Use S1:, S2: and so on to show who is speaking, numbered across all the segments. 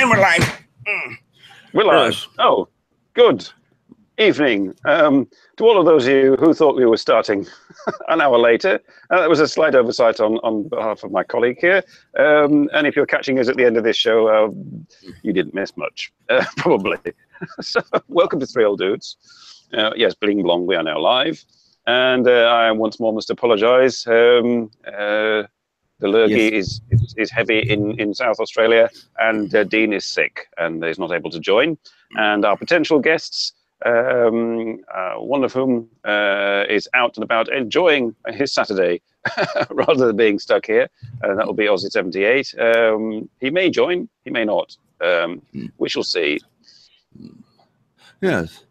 S1: And we're live.
S2: We're live.
S1: Yes.
S2: Oh, good evening. To all of those of you who thought we were starting an hour later, that was a slight oversight on behalf of my colleague here. And if you're catching us at the end of this show, you didn't miss much, probably. So, welcome to Three Old Dudes. Yes, bling blong, we are now live. And I once more must apologise. The lurgy is heavy in South Australia, and Dean is sick and is not able to join. And our potential guests, one of whom is out and about enjoying his Saturday rather than being stuck here. That will be Aussie78. He may join, he may not. We shall see.
S1: Yes.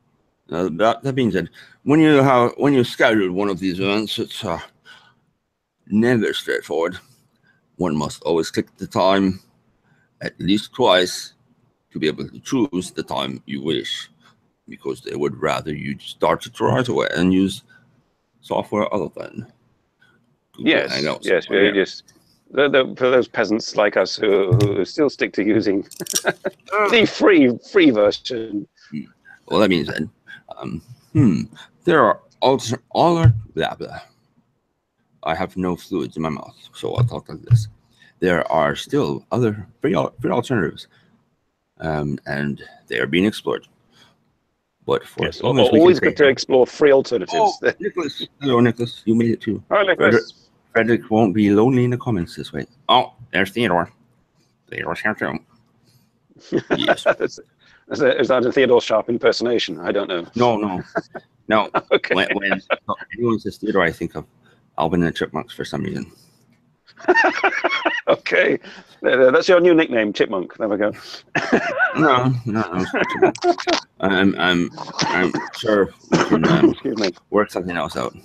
S1: That being said, when you schedule one of these events, it's never straightforward. One must always click the time at least twice to be able to choose the time you wish, because they would rather you start it right away and use software other than Google Hangouts.
S2: Yes, just for those peasants like us who still stick to using the free version.
S1: Well, that means that there are blah blah. I have no fluids in my mouth, so I'll talk like this. There are still other free alternatives, and they are being explored. But for
S2: yes, always good to explore free alternatives.
S1: Oh, Nicholas. Hello, Nicholas. You made it too.
S2: Hi, Nicholas.
S1: Frederick won't be lonely in the comments this way. Oh, there's Theodore. Theodore's here too. Yes.
S2: Is that a Theodore Sharp impersonation? I don't know.
S1: No.
S2: Okay.
S1: When anyone says Theodore, I think of Alvin and the Chipmunks for some reason.
S2: Okay, that's your new nickname, Chipmunk. There we go.
S1: No. I'm sure we can
S2: Excuse me.
S1: work something else out.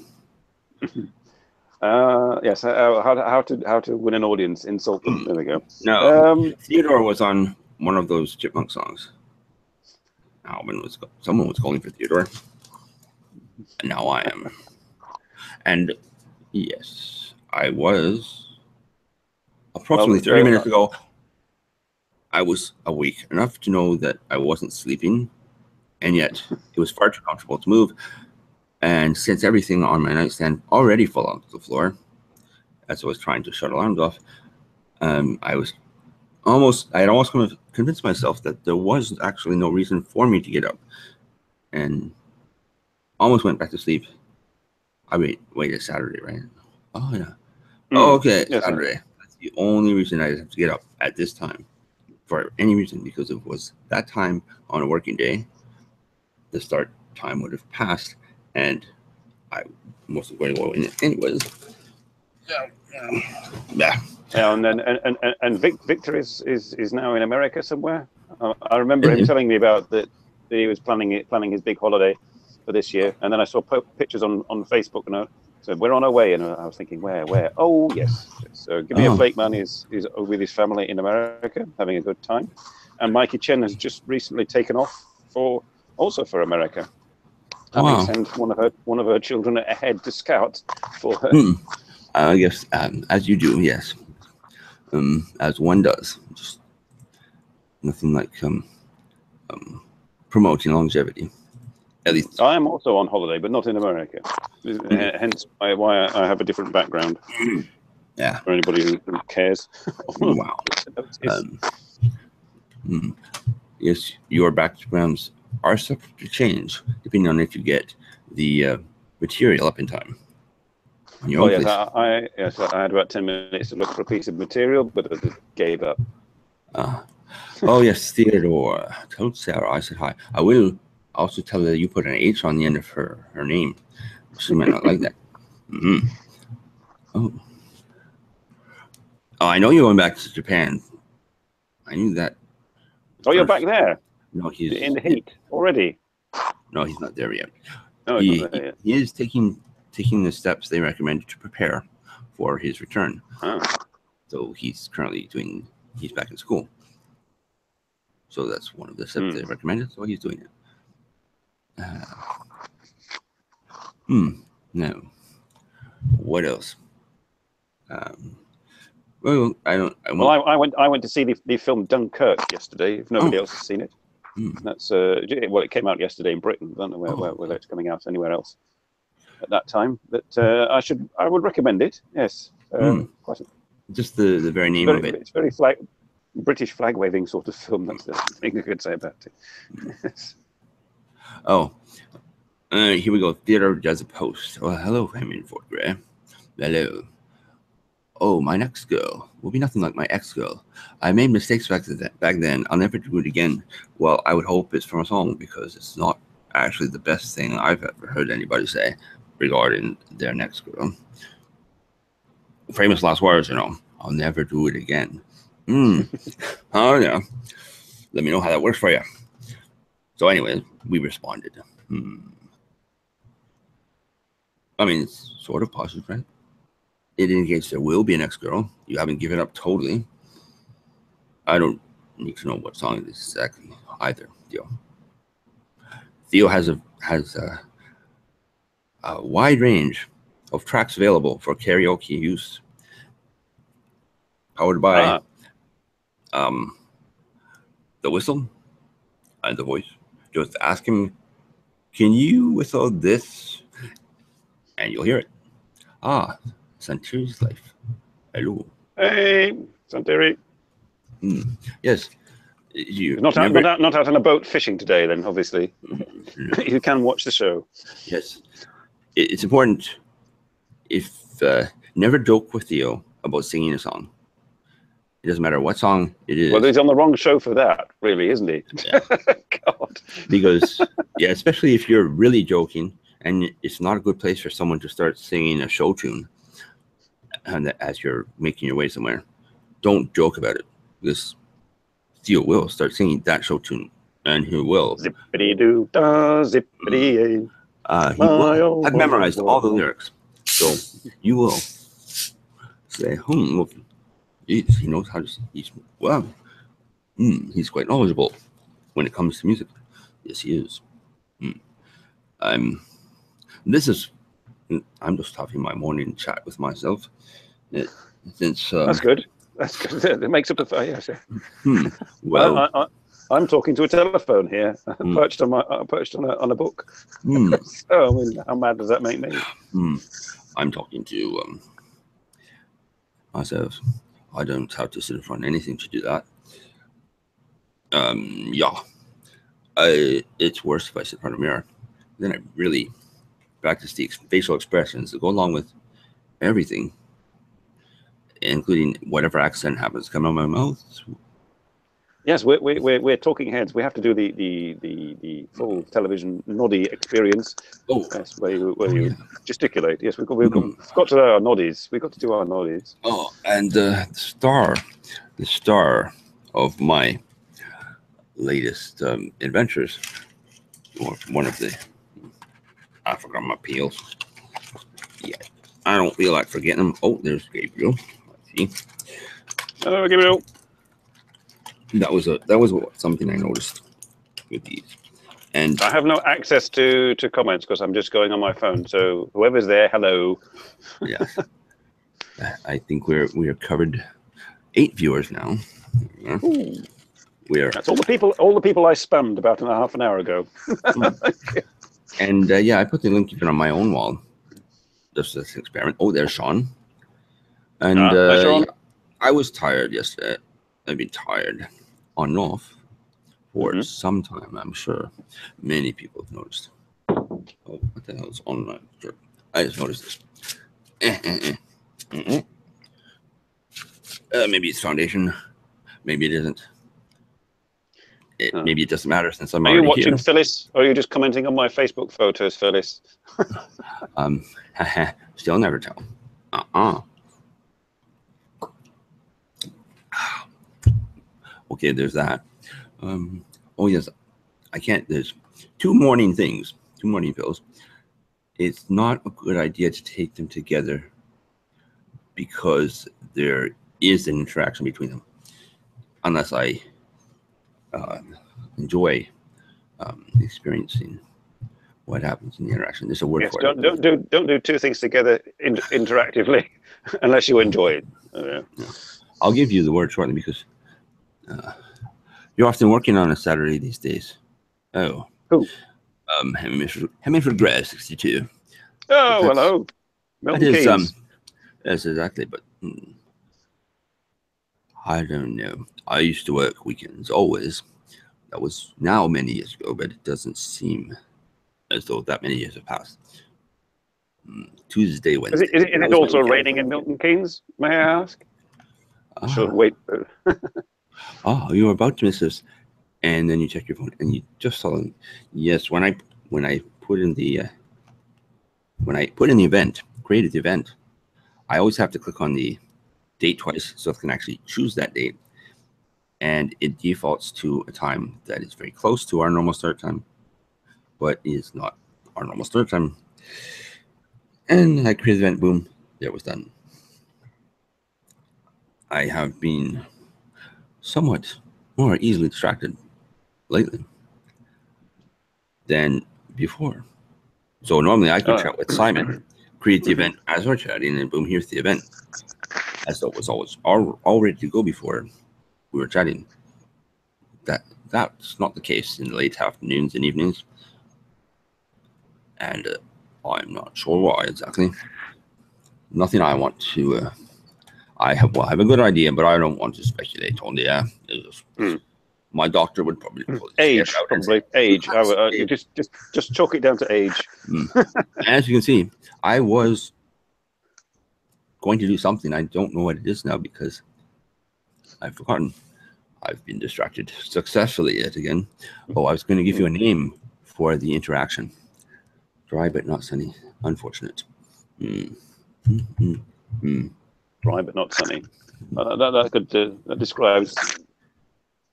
S2: Yes. How to win an audience? Insult them. There we go.
S1: No. Theodore was on one of those Chipmunk songs. Someone was calling for Theodore, and now I am. And yes, I was. Approximately 30 minutes ago, I was awake enough to know that I wasn't sleeping, and yet it was far too comfortable to move. And since everything on my nightstand already fell onto the floor, as I was trying to shut alarms off, I had almost convinced myself that there was actually no reason for me to get up, and almost went back to sleep. Wait, it's Saturday, right? Oh yeah. Oh, okay, yes, Saturday. The only reason I have to get up at this time for any reason, because it was that time on a working day, the start time would have passed, and I wasn't going to go in it anyways. Yeah.
S2: And Victor is now in America somewhere. I remember him telling me about that he was planning his big holiday for this year, and then I saw pictures on Facebook, and I said, we're on our way, and I was thinking, where? Oh, yes. So Give Me a Flake Man is with his family in America, having a good time. And Mikey Chen has just recently taken off for America, having sent one of her children ahead to scout for her.
S1: I guess, as you do, yes. As one does. Just nothing like promoting longevity. At least
S2: I am also on holiday, but not in America. Hence why I have a different background.
S1: Yeah.
S2: For anybody who cares.
S1: Wow. Yes, your backgrounds are subject to change depending on if you get the material up in time.
S2: Yes, I had about 10 minutes to look for a piece of material, but I just gave up.
S1: Oh yes, Theodore told Sarah I said hi. I will also tell her you put an H on the end of her name. She might not like that. Oh, I know you're going back to Japan. I knew that.
S2: Oh, you're back there?
S1: No, he's
S2: in the heat already.
S1: No, he's not there yet.
S2: No, he's not there yet.
S1: He is taking the steps they recommend to prepare for his return. So he's currently he's back in school. So that's one of the steps they recommended. So he's doing it. No. What else? Well, I don't.
S2: Well, I went to see the film Dunkirk yesterday. If nobody else has seen it, that's well, it came out yesterday in Britain. I don't know whether it's coming out anywhere else at that time. But I would recommend it. Yes, quite.
S1: Just the very name of it.
S2: It's very British flag waving sort of film. That's the thing I could say about it. Yes.
S1: Oh, here we go. Theater does a post. Oh, hello, Henry Ford Gray. Hello. Oh, my next girl will be nothing like my ex-girl. I made mistakes back then. I'll never do it again. Well, I would hope it's from a song, because it's not actually the best thing I've ever heard anybody say regarding their next girl. Famous last words, I'll never do it again. Oh, yeah. Let me know how that works for you. So anyway, we responded. I mean, it's sort of positive, right? It indicates there will be an ex-girl. You haven't given up totally. I don't need to know what song it is exactly either, Theo. Theo has a wide range of tracks available for karaoke use. Powered by the whistle and the voice. Just ask him, can you whistle this? And you'll hear it. Santiri's life. Hello.
S2: Hey, Santiri.
S1: Yes.
S2: Not out on a boat fishing today, then, obviously. You can watch the show.
S1: Yes. It's important. Never joke with Theo about singing a song. It doesn't matter what song it is.
S2: Well, he's on the wrong show for that, really, isn't he?
S1: Yeah.
S2: God.
S1: Because, especially if you're really joking, and it's not a good place for someone to start singing a show tune, and as you're making your way somewhere, don't joke about it, because Theo will start singing that show tune, and he will.
S2: Zippity doo da, zippity.
S1: I've memorized all the lyrics, so you will say, well, he knows how to sing. He's quite knowledgeable when it comes to music. Yes, he is. I'm just having my morning chat with myself. Since
S2: that's good. That's good. It makes up a yes.
S1: Well,
S2: I'm talking to a telephone here, perched on a book. So I mean, how mad does that make me?
S1: I'm talking to myself. I don't have to sit in front of anything to do that. It's worse if I sit in front of a mirror. Then I really practice the facial expressions that go along with everything, including whatever accent happens to come out of my mouth.
S2: Yes, we're talking heads. We have to do the full television noddy experience. Oh, yes, where you gesticulate. Yes, we've got to do our noddies. We've got to do our noddies.
S1: Oh, and the star of my latest adventures, or one of the, I forgot my peels. Yeah, I don't feel like forgetting them. Oh, there's Gabriel. Let's see.
S2: Hello, Gabriel.
S1: That was something I noticed with these, and
S2: I have no access to comments because I'm just going on my phone. So whoever's there, hello.
S1: Yeah, I think we are covered 8 viewers now. Yeah. That's
S2: all the people I spammed about half an hour ago.
S1: And I put the link even on my own wall. Just this experiment. Oh, there's Sean. And
S2: Sean.
S1: I was tired yesterday. I've been tired on and off for some time, I'm sure. Many people have noticed. Oh, what the hell is on my shirt? I just noticed this. Maybe it's foundation. Maybe it isn't. Maybe it doesn't matter since I'm already here. Are you watching
S2: Phyllis, or are you just commenting on my Facebook photos, Phyllis?
S1: Still never tell. Okay, there's that. Oh yes, I can't. There's 2 morning things, 2 morning pills. It's not a good idea to take them together because there is an interaction between them, unless I enjoy experiencing what happens in the interaction. There's a word
S2: Yes,
S1: for
S2: don't
S1: it.
S2: don't do two things together interactively unless you enjoy it.
S1: Yeah. I'll give you the word shortly because you're often working on a Saturday these days. Oh.
S2: Who?
S1: Hemmingford Grass 62.
S2: Oh, hello. Milton
S1: That is
S2: Keynes.
S1: Yes, exactly, but I don't know. I used to work weekends always. That was now many years ago, but it doesn't seem as though that many years have passed. Tuesday, Wednesday.
S2: Is it also raining in Milton Keynes, may I ask? I should wait.
S1: Oh, you were about to miss this, and then you check your phone, and you just saw them. Yes, when I put in the event, created the event, I always have to click on the date twice so I can actually choose that date, and it defaults to a time that is very close to our normal start time, but is not our normal start time. And I created the event, boom, it was done. I have been somewhat more easily distracted lately than before. So normally I could chat with Simon, create the event as we're chatting, and boom, here's the event. As though it was always all ready to go before we were chatting. That's not the case in the late afternoons and evenings. And I'm not sure why exactly. Nothing I want to. I have a good idea, but I don't want to speculate on the air. My doctor would probably
S2: age, probably age. Just chalk it down to age.
S1: As you can see, I was going to do something. I don't know what it is now because I've forgotten. I've been distracted successfully yet again. Oh, I was going to give you a name for the interaction. Dry but not sunny. Unfortunate.
S2: Dry but not sunny. That describes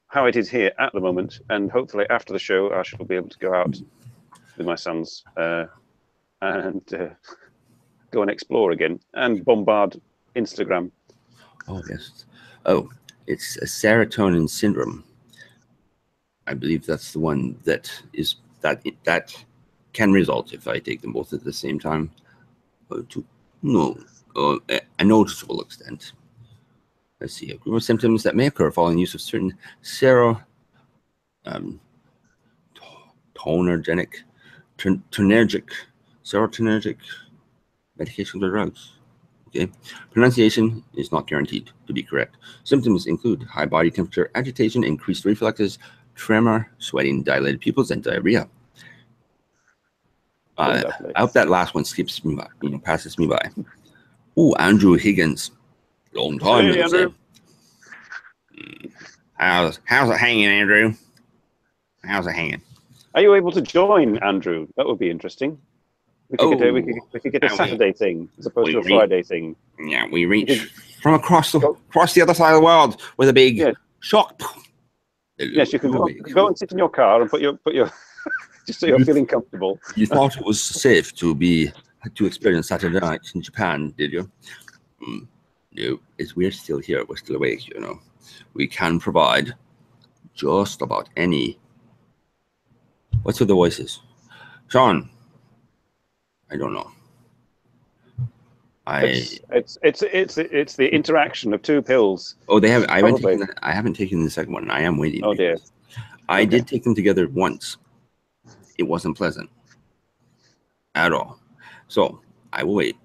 S2: how it is here at the moment, and hopefully after the show I shall be able to go out with my sons and go and explore again and bombard Instagram.
S1: Oh yes. Oh, it's a serotonin syndrome. I believe that's the one that can result if I take them both at the same time to a noticeable extent. Let's see, a group of symptoms that may occur following use of certain serotonergic medications or drugs. Okay, pronunciation is not guaranteed to be correct. Symptoms include high body temperature, agitation, increased reflexes, tremor, sweating, dilated pupils, and diarrhea. I hope that last one skips me by, passes me by. Ooh, Andrew Higgins. Long time,
S2: hey, Andrew.
S1: How's it hanging, Andrew? How's it hanging?
S2: Are you able to join, Andrew? That would be interesting. We could get a Saturday thing as opposed to a Friday thing.
S1: Yeah, we reach from across the other side of the world with a big shock.
S2: Yes, you can go and sit in your car and put your just so you're feeling comfortable.
S1: You thought it was safe to experience Saturday night in Japan, did you? No, we're still here. We're still awake. We can provide just about any. What's with the voices, Sean? I don't know.
S2: It's the interaction of two pills.
S1: Oh, they have. I haven't taken the second one. I am waiting.
S2: Oh dear.
S1: I did take them together once. It wasn't pleasant at all. So I will wait.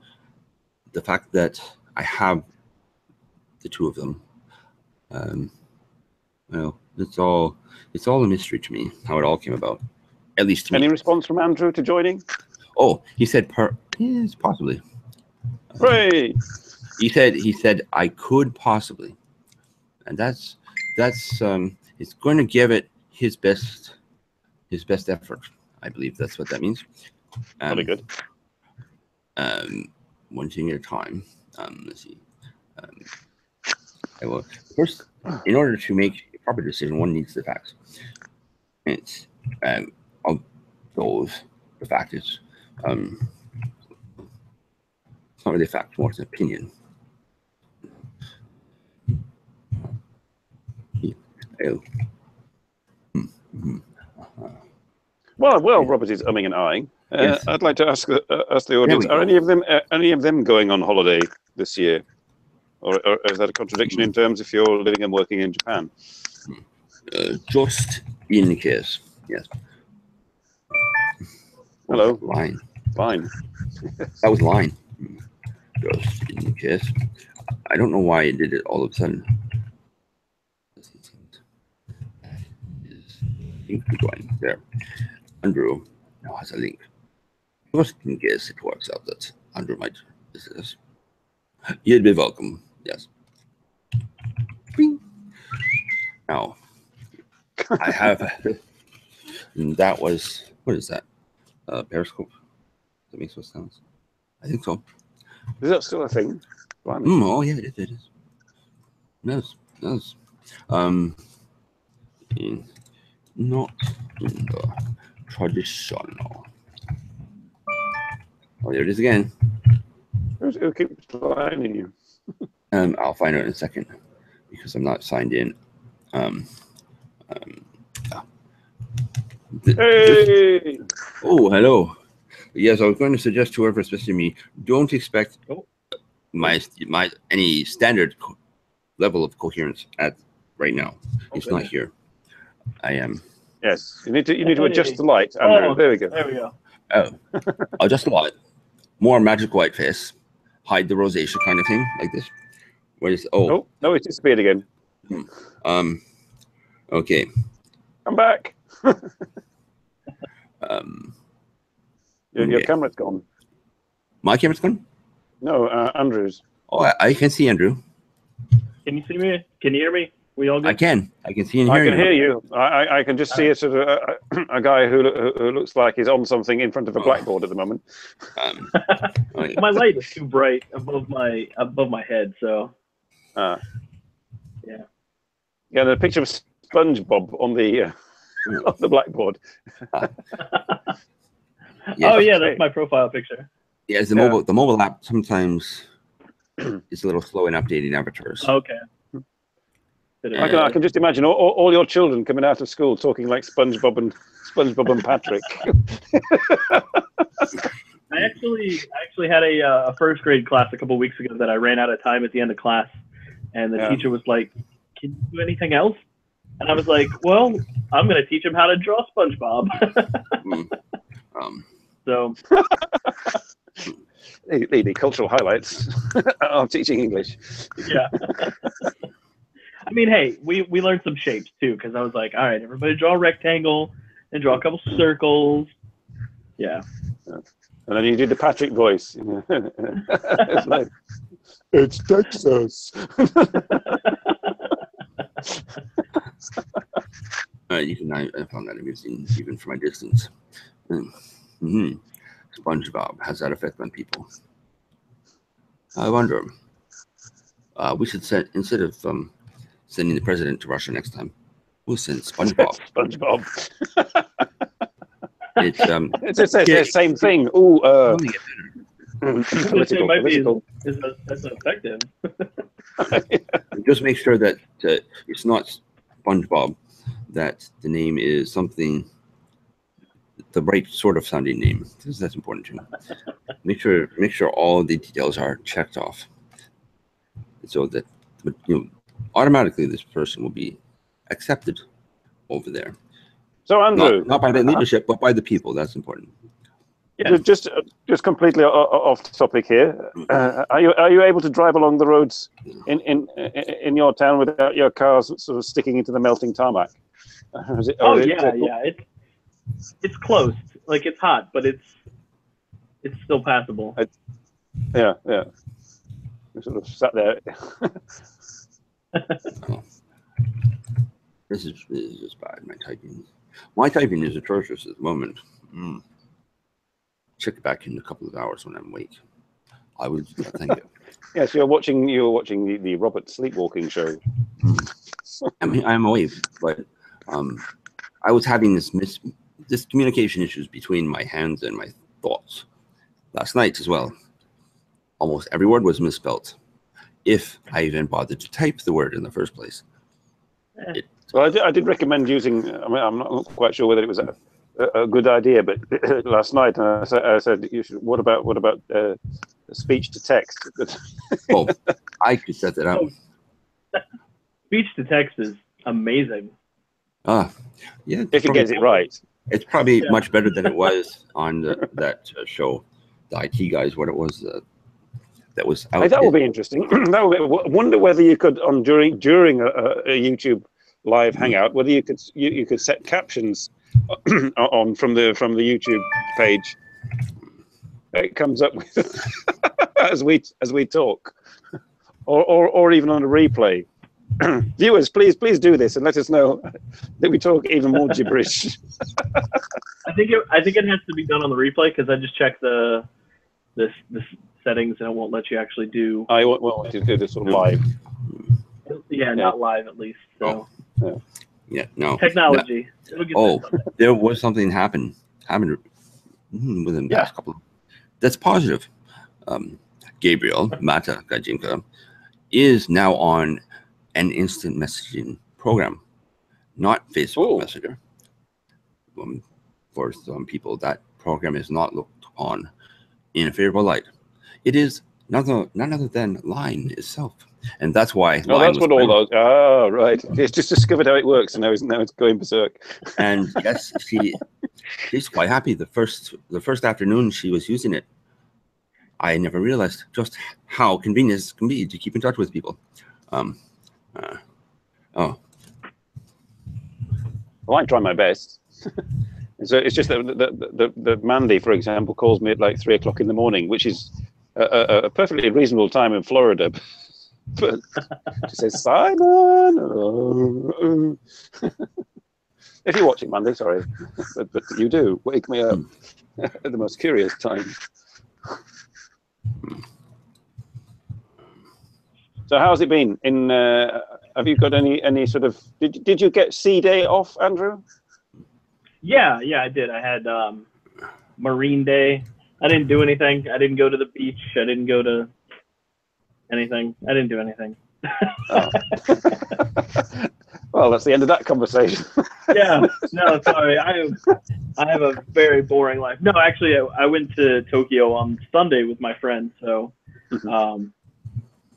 S1: The fact that I have the two of them, well, it's all a mystery to me how it all came about. At least to me.
S2: Any response from Andrew to joining?
S1: Oh, he said yes, possibly.
S2: Hooray!
S1: He said I could possibly, and that's it's going to give it his best effort. I believe that's what that means.
S2: Very good.
S1: One thing at a time. Let's see. Well, first, in order to make a proper decision, one needs the facts. And it's of those, the fact is, it's not really a fact, more it's an opinion.
S2: Well, Robert is umming and ahhing.
S1: Yes.
S2: I'd like to ask the
S1: There
S2: audience:
S1: we
S2: Are
S1: go.
S2: any of them going on holiday this year, or is that a contradiction in terms if you're living and working in Japan?
S1: Just in case. Yes.
S2: Hello.
S1: Line.
S2: Fine.
S1: That was line. Just in case. I don't know why it did it all of a sudden. Link to join there. Andrew now has a link. Just in case it works out that Andrew might visit us. You'd be welcome. Yes. Bing. Now, I have. That was, what is that? Periscope? That makes what sounds? I think so.
S2: Is that still a thing?
S1: Oh yeah, it is. Yes, yes. Not in the traditional. Oh, there it is again.
S2: Who keeps lining you?
S1: I'll find out in a second because I'm not signed in.
S2: Hey!
S1: Oh, hello. Yes, I was going to suggest to whoever, especially me, don't expect my any standard level of coherence at right now. It's not here. I am.
S2: Yes, you need to adjust the light, Andrew. There we go.
S3: There we go.
S1: Oh, adjust the light. More magic white face. Hide the rosacea kind of thing, like this. What is? Oh,
S2: no, it disappeared again.
S1: Okay.
S2: I'm back. Your
S1: Okay.
S2: camera's gone.
S1: My camera's gone?
S2: No, Andrew's.
S1: Oh, I can see Andrew.
S3: Can you see me? Can you hear me? We all good?
S1: I can see and hear
S2: I
S1: you.
S2: can hear you. I can just see a sort of a guy who looks like he's on something in front of a blackboard at the moment.
S3: My light is too bright above my head, so.
S2: Yeah.
S3: Yeah,
S2: the picture of SpongeBob on the on the blackboard.
S1: Yes.
S3: Oh yeah, that's my profile picture.
S1: Yes, the mobile app sometimes is a little slow in updating avatars.
S3: Okay.
S2: I can just imagine all your children coming out of school talking like SpongeBob and Patrick.
S3: I actually had a first grade class a couple weeks ago that I ran out of time at the end of class, and the teacher was like, "Can you do anything else?" And I was like, "Well, I'm going to teach him how to draw SpongeBob." So
S2: the cultural highlights of teaching English.
S3: Yeah. I mean, hey, we learned some shapes too, because I was like, all right, everybody draw a rectangle and draw a couple circles. Yeah.
S2: And then you did the Patrick voice. It's like, it's Texas.
S1: You can I found that amusing even from my distance. SpongeBob has that effect on people. I wonder. We should instead of sending the president to Russia next time, we'll send SpongeBob.
S2: SpongeBob.
S1: It's
S2: it's the same thing. Ooh,
S3: It might be as effective.
S1: Just make sure that it's not SpongeBob, that the name is something, the right sort of sounding name, because that's important too. Make sure all the details are checked off, so that automatically this person will be accepted over there.
S2: So Andrew,
S1: not by the leadership, but by the people. That's important.
S3: Yeah.
S2: Just completely off topic here. Are you able to drive along the roads in your town without your cars sort of sticking into the melting tarmac?
S3: Yeah. It's close. Like, it's hot, but it's still passable.
S2: Yeah. We sort of sat there.
S1: This is just bad. My typing is atrocious at the moment. Check it back in a couple of hours when I'm awake. I would thank you.
S2: Yes, you were watching the Robert Sleepwalking show.
S1: I mean, I'm awake, but I was having this communication issues between my hands and my thoughts last night as well. Almost every word was misspelled, if I even bothered to type the word in the first place.
S2: Well, I did recommend using. I mean, I'm not quite sure whether it was a good idea, but last night I said you should. What about speech to text?
S1: Oh, I could set that up.
S3: Speech to text is amazing.
S1: Yeah.
S2: If he gets it right.
S1: It's probably much better than it was on that show, the IT guys. What it was that was out.
S2: Hey, that will be interesting. Wonder whether you could during a YouTube live hangout, whether you could set captions on from the YouTube page. It comes up with as we talk, or even on a replay. Viewers, please do this and let us know that we talk even more gibberish.
S3: I think it has to be done on the replay, because I just checked the settings and it won't let you actually do.
S2: I want to do this sort of live.
S3: Yeah, not live at least. So.
S1: Yeah, no.
S3: Technology.
S1: There was something happened within the past couple. That's positive. Gabriel Mata Gajinka is now on an instant messaging program, not Facebook Messenger. For some people, that program is not looked upon in a favorable light. It is none other than Line itself, and that's why.
S2: No, that's what all those. Oh, right. It's just discovered how it works, and now it's going berserk.
S1: And yes, she's quite happy. The first afternoon she was using it, I never realized just how convenient it can be to keep in touch with people.
S2: Well, I try my best. So it's just that Mandy, for example, calls me at like 3 o'clock in the morning, which is a perfectly reasonable time in Florida. But she says, Simon. If you're watching, Mandy, sorry, but you do wake me up at the most curious time. So how's it been? Have you got any sort of? Did you get C Day off, Andrew?
S3: Yeah, I did. I had Marine Day. I didn't do anything. I didn't go to the beach. I didn't go to anything. I didn't do anything.
S2: Well, that's the end of that conversation.
S3: Yeah. No, sorry. I have a very boring life. No, actually, I went to Tokyo on Sunday with my friend. So,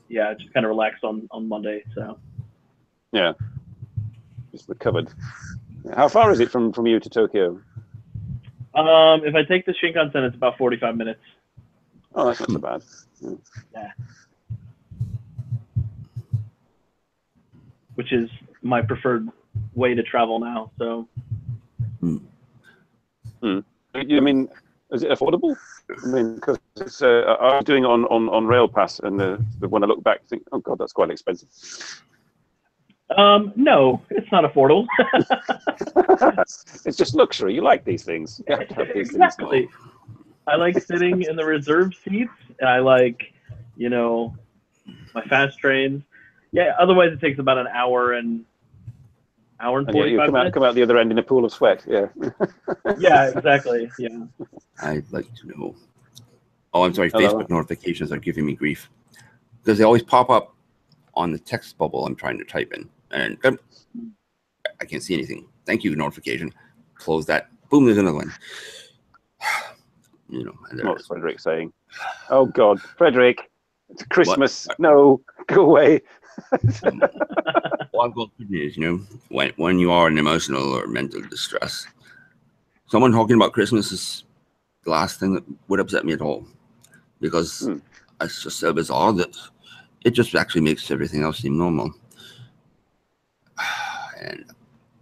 S3: yeah, I just kind of relaxed on Monday. So.
S2: Yeah. Just recovered. How far is it from you to Tokyo?
S3: If I take the Shinkansen, it's about 45 minutes.
S2: Oh, that's not so bad.
S3: Yeah. Which is my preferred way to travel now. So.
S2: I mean, is it affordable? I mean, because it's I was doing it on Rail Pass, and when I look back, I think, oh god, that's quite expensive.
S3: No, it's not affordable.
S2: It's just luxury. You like these things. You have to have these
S3: exactly.
S2: things.
S3: I like sitting in the reserved seats. I like, my fast trains. Yeah. Otherwise, it takes about an hour and 45
S2: you
S3: minutes.
S2: come out the other end in a pool of sweat. Yeah.
S3: Yeah. Exactly. Yeah.
S1: I'd like to know. Oh, I'm sorry. Hello. Facebook notifications are giving me grief because they always pop up on the text bubble I'm trying to type in, and I can't see anything. Thank you, notification. Close that. Boom, there's another one.
S2: What's Frederick saying? Oh God, Frederick, it's Christmas. What? No, go away.
S1: Well, I've got good news. When you are in emotional or mental distress, someone talking about Christmas is the last thing that would upset me at all, because it's just so bizarre that it just actually makes everything else seem normal. And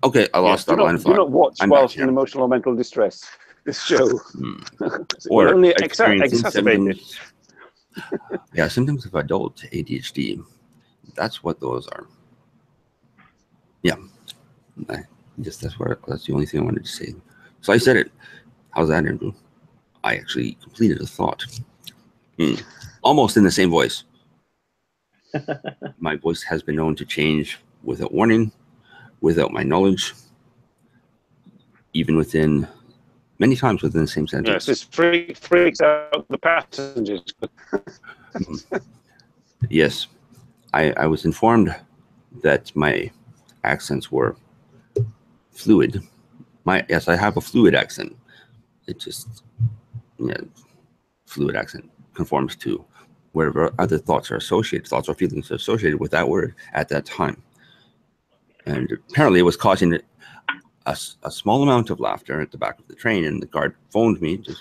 S1: okay, I lost that line of thought.
S2: Do not watch whilst in emotional or mental distress. This show
S1: or
S2: only exacerbate it.
S1: Yeah, symptoms of adult ADHD. That's what those are. Yeah, that's the only thing I wanted to say. So I said it. How's that, Andrew? I actually completed a thought, almost in the same voice. My voice has been known to change without warning, without my knowledge, even many times within the same sentence.
S2: Yes, this freaks out the passengers.
S1: Yes, I was informed that my accents were fluid, Yes, I have a fluid accent. It just, yeah, fluid accent conforms to wherever other thoughts or feelings are associated with that word at that time. And apparently it was causing a small amount of laughter at the back of the train, and the guard phoned me to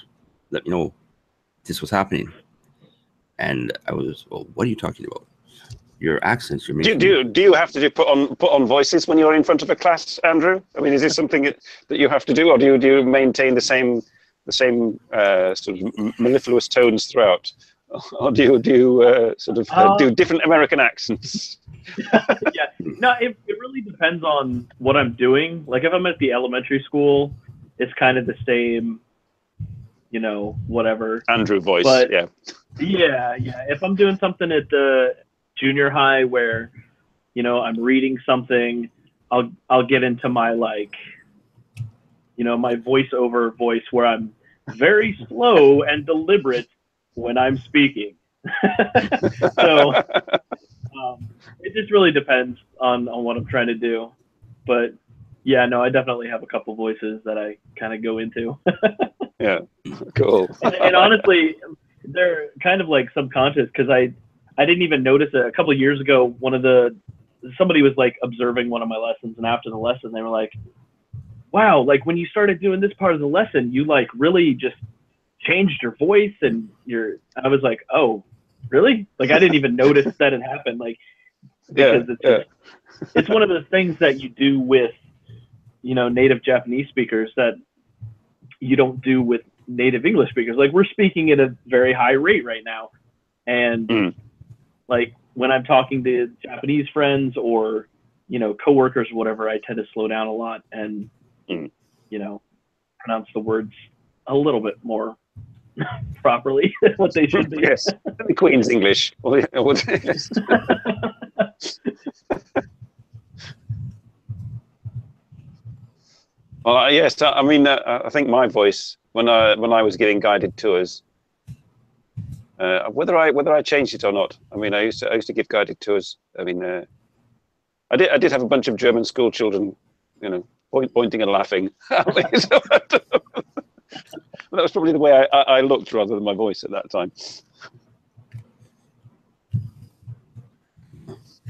S1: let me know this was happening. And I was, well, what are you talking about? Your accents, you're making...
S2: Do you have to put on voices when you're in front of a class, Andrew? I mean, is this something that you have to do, or do you maintain the same sort of mellifluous tones throughout, or do you sort of do different American accents?
S3: Yeah, no, it really depends on what I'm doing. Like if I'm at the elementary school, it's kind of the same, you know, whatever.
S2: Andrew voice,
S3: but,
S2: yeah.
S3: Yeah. If I'm doing something at the junior high where, you know, I'm reading something, I'll get into my, like, you know, my voiceover voice where I'm very slow and deliberate when I'm speaking. So it just really depends on what I'm trying to do. But yeah, no, I definitely have a couple voices that I kind of go into.
S2: Yeah, cool.
S3: and honestly, they're kind of like subconscious, because I didn't even notice it. A couple of years ago, somebody was like observing one of my lessons, and after the lesson they were like, wow, like when you started doing this part of the lesson, you like really just changed your voice and I was like, oh, really? Like I didn't even notice that it happened. Like, because it's one of those things that you do with, you know, native Japanese speakers that you don't do with native English speakers. Like we're speaking at a very high rate right now. And like when I'm talking to Japanese friends or, you know, coworkers or whatever, I tend to slow down a lot and, you know, pronounce the words a little bit more properly than what they should be.
S2: Yes, the Queen's English. Well, yes, I mean, I think my voice when I was giving guided tours, whether I changed it or not. I mean, I used to give guided tours. I mean, I did have a bunch of German school children, you know, pointing and laughing. That was probably the way I looked rather than my voice at that time.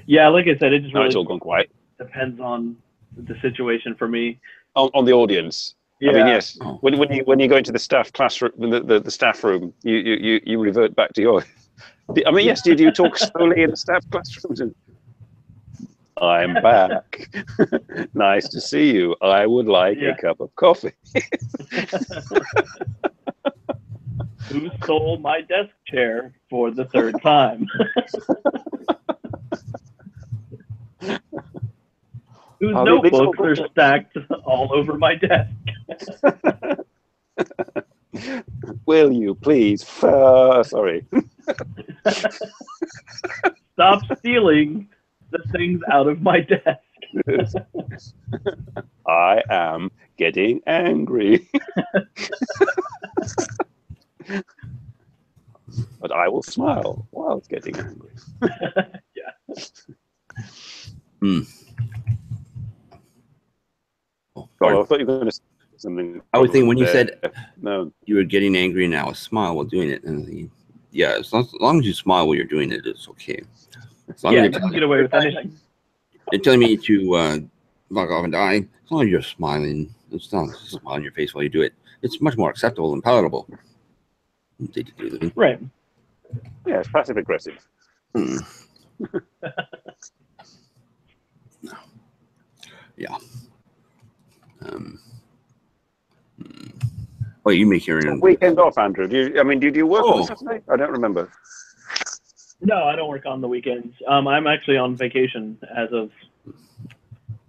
S3: Yeah, like I said, it just really
S2: it's all gone quiet.
S3: Depends on the situation for me.
S2: On the audience.
S3: Yeah.
S2: I mean, yes. When you go into the staff classroom, the staff room, you revert back to your. I mean, yes. Do you talk slowly in the staff classrooms? I'm back. Nice to see you. I would like a cup of coffee.
S3: Who stole my desk chair for the third time? Whose notebooks are stacked all over my desk?
S2: Will you please? Sorry.
S3: Stop stealing the things out of my desk.
S2: I am getting angry. But I will smile while getting angry.
S3: Yeah.
S2: Oh, I thought you were going to say something.
S1: I was thinking when you said
S2: no,
S1: you were getting angry and now smile while doing it. And yeah, as long as you smile while you're doing it, it's okay. As long as
S3: you can get away with anything.
S1: They're telling me to log off and die. As long as you're smiling, it's not a smile on your face while you do it. It's much more acceptable and palatable.
S3: Right.
S2: Yeah, it's passive aggressive.
S1: Yeah. Well, you make your
S2: weekend off, Andrew. Do you work on Saturday? I don't remember.
S3: No, I don't work on the weekends. I'm actually on vacation as of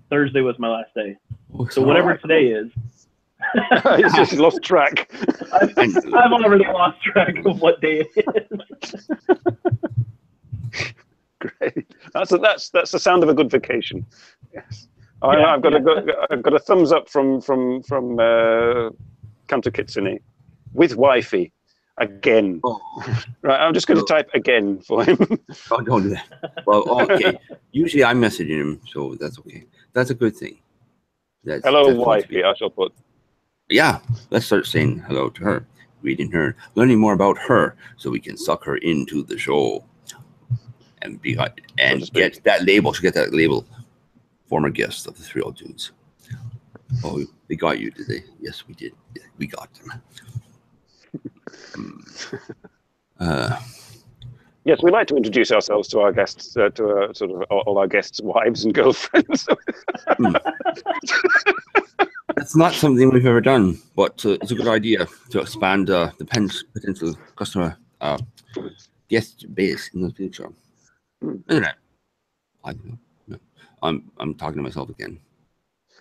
S3: Thursday was my last day. So whatever today is.
S2: He's just lost track.
S3: I've already lost track of what day it is.
S2: Great. That's the sound of a good vacation. Yes. I've got a thumbs up from Kanto Kitsune with wifey again. Right, I'm just going to type again for him.
S1: Oh, don't do that. Well, okay. Usually I'm messaging him, so that's okay. That's a good thing.
S2: Hello,
S1: that's
S2: wifey, I shall put.
S1: Yeah, let's start saying hello to her, reading her, learning more about her, so we can suck her into the show and get that label. Should get that label. Former guest of the Three Old Dudes. Oh, they got you, did they? Yes, we did. Yeah, we got them.
S2: Yes, we like to introduce ourselves to our guests, to sort of all our guests' wives and girlfriends.
S1: That's not something we've ever done, but it's a good idea to expand the potential customer guest base in the future. Isn't it? I don't know. No. I'm talking to myself again.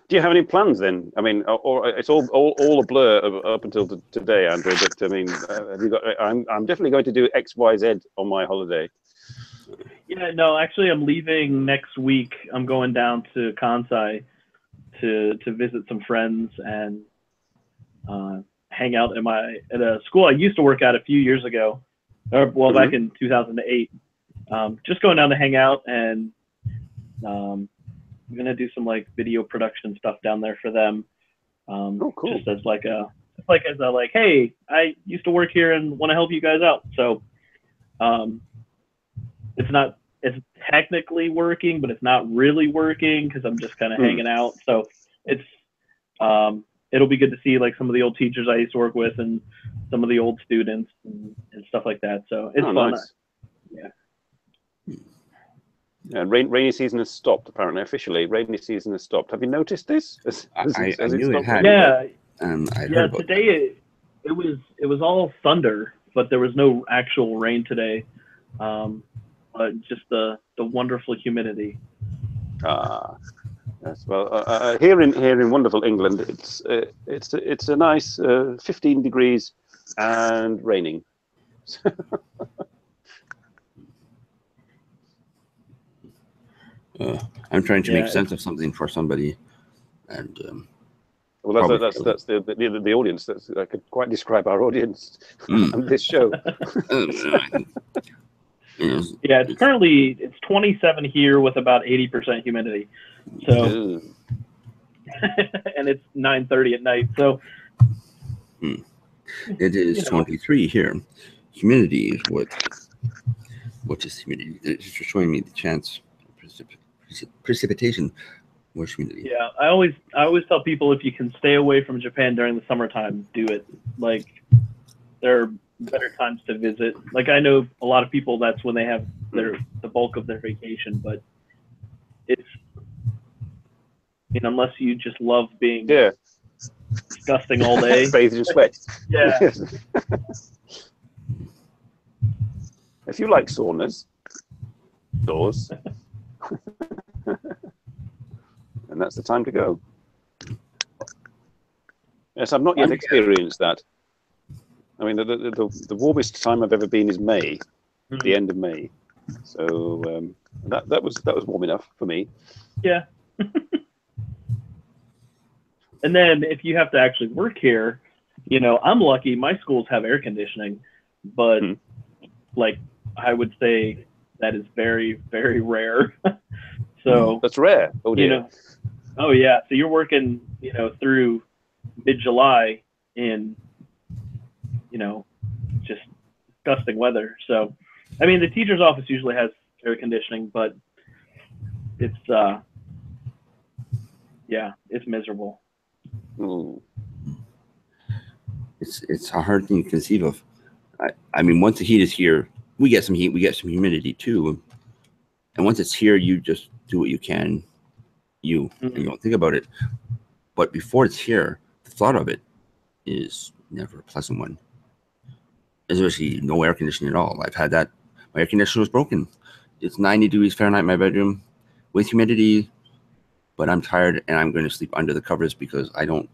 S2: Do you have any plans then? I mean, or it's all a blur up until today, Andrew. But I mean, have you got? I'm definitely going to do X, Y, Z on my holiday.
S3: Yeah, no, actually, I'm leaving next week. I'm going down to Kansai to visit some friends and hang out at a school I used to work at a few years ago, back in 2008. Just going down to hang out, and I'm gonna do some like video production stuff down there for them.
S2: Cool.
S3: Just as hey, I used to work here and want to help you guys out. So it's technically working, but it's not really working because I'm just kind of hanging out. So it's it'll be good to see like some of the old teachers I used to work with and some of the old students and stuff like that. So it's fun.
S2: Nice. Yeah, rainy season has stopped. Apparently, officially, rainy season has stopped. Have you noticed this?
S1: I knew it had.
S3: Yeah,
S1: I heard about
S3: today it was all thunder, but there was no actual rain today. Just the wonderful humidity.
S2: Yes. Well, here in wonderful England, it's a nice 15 degrees and raining.
S1: I'm trying to make sense of something for somebody, and
S2: well, that's the audience. I could quite describe our audience on this show.
S3: Yeah, it's 27 here with about 80% humidity. So, and it's 9:30 at night. So,
S1: it is 23 here. Humidity is what is humidity? It's just showing me the chance of precipitation. Where's humidity?
S3: Yeah, I always tell people if you can stay away from Japan during the summertime, do it. Like, there are better times to visit. Like, I know a lot of people, that's when they have the bulk of their vacation, but it's, unless you just love being disgusting all day.
S2: Bathed in sweat.
S3: Yeah.
S2: If you like saunas, doors, and that's the time to go. Yes, I've not yet experienced that. I mean, the warmest time I've ever been is May, the end of May. So that was warm enough for me.
S3: Yeah. And then if you have to actually work here, I'm lucky. My schools have air conditioning, but like I would say that is very, very rare. So
S2: that's rare. Oh dear.
S3: Oh yeah. So you're working, through mid-July in, just disgusting weather. So, I mean, the teacher's office usually has air conditioning, but it's it's miserable.
S2: Ooh.
S1: It's a hard thing to conceive of. I mean, once the heat is here, we get some heat, we get some humidity too. And once it's here, you just do what you can, and you don't think about it. But before it's here, the thought of it is never a pleasant one. There's actually no air conditioning at all. I've had that. My air conditioner was broken. It's 90 degrees Fahrenheit in my bedroom with humidity, but I'm tired and I'm going to sleep under the covers because I don't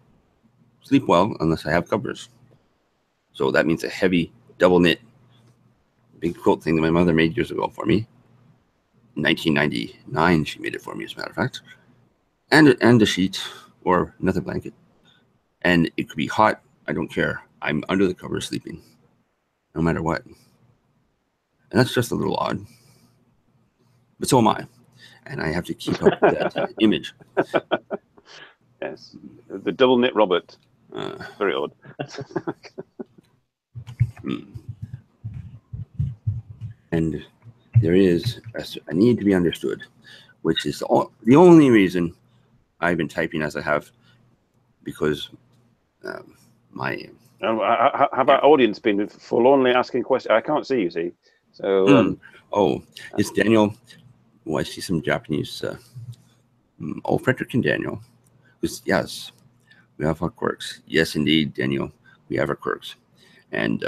S1: sleep well unless I have covers. So that means a heavy double knit big quilt thing that my mother made years ago for me. In 1999, she made it for me, as a matter of fact. And a sheet or another blanket. And it could be hot. I don't care. I'm under the covers sleeping, no matter what. And that's just a little odd. But so am I. And I have to keep up with that image.
S2: Yes, the double knit Robert. Very odd.
S1: And there is a need to be understood, which is the only reason I've been typing as I have, because my
S2: have our audience been forlornly asking questions? I can't see, you see. So
S1: it's Daniel. Oh, I see some Japanese. Frederick and Daniel. Yes, we have our quirks. Yes, indeed, Daniel, we have our quirks, and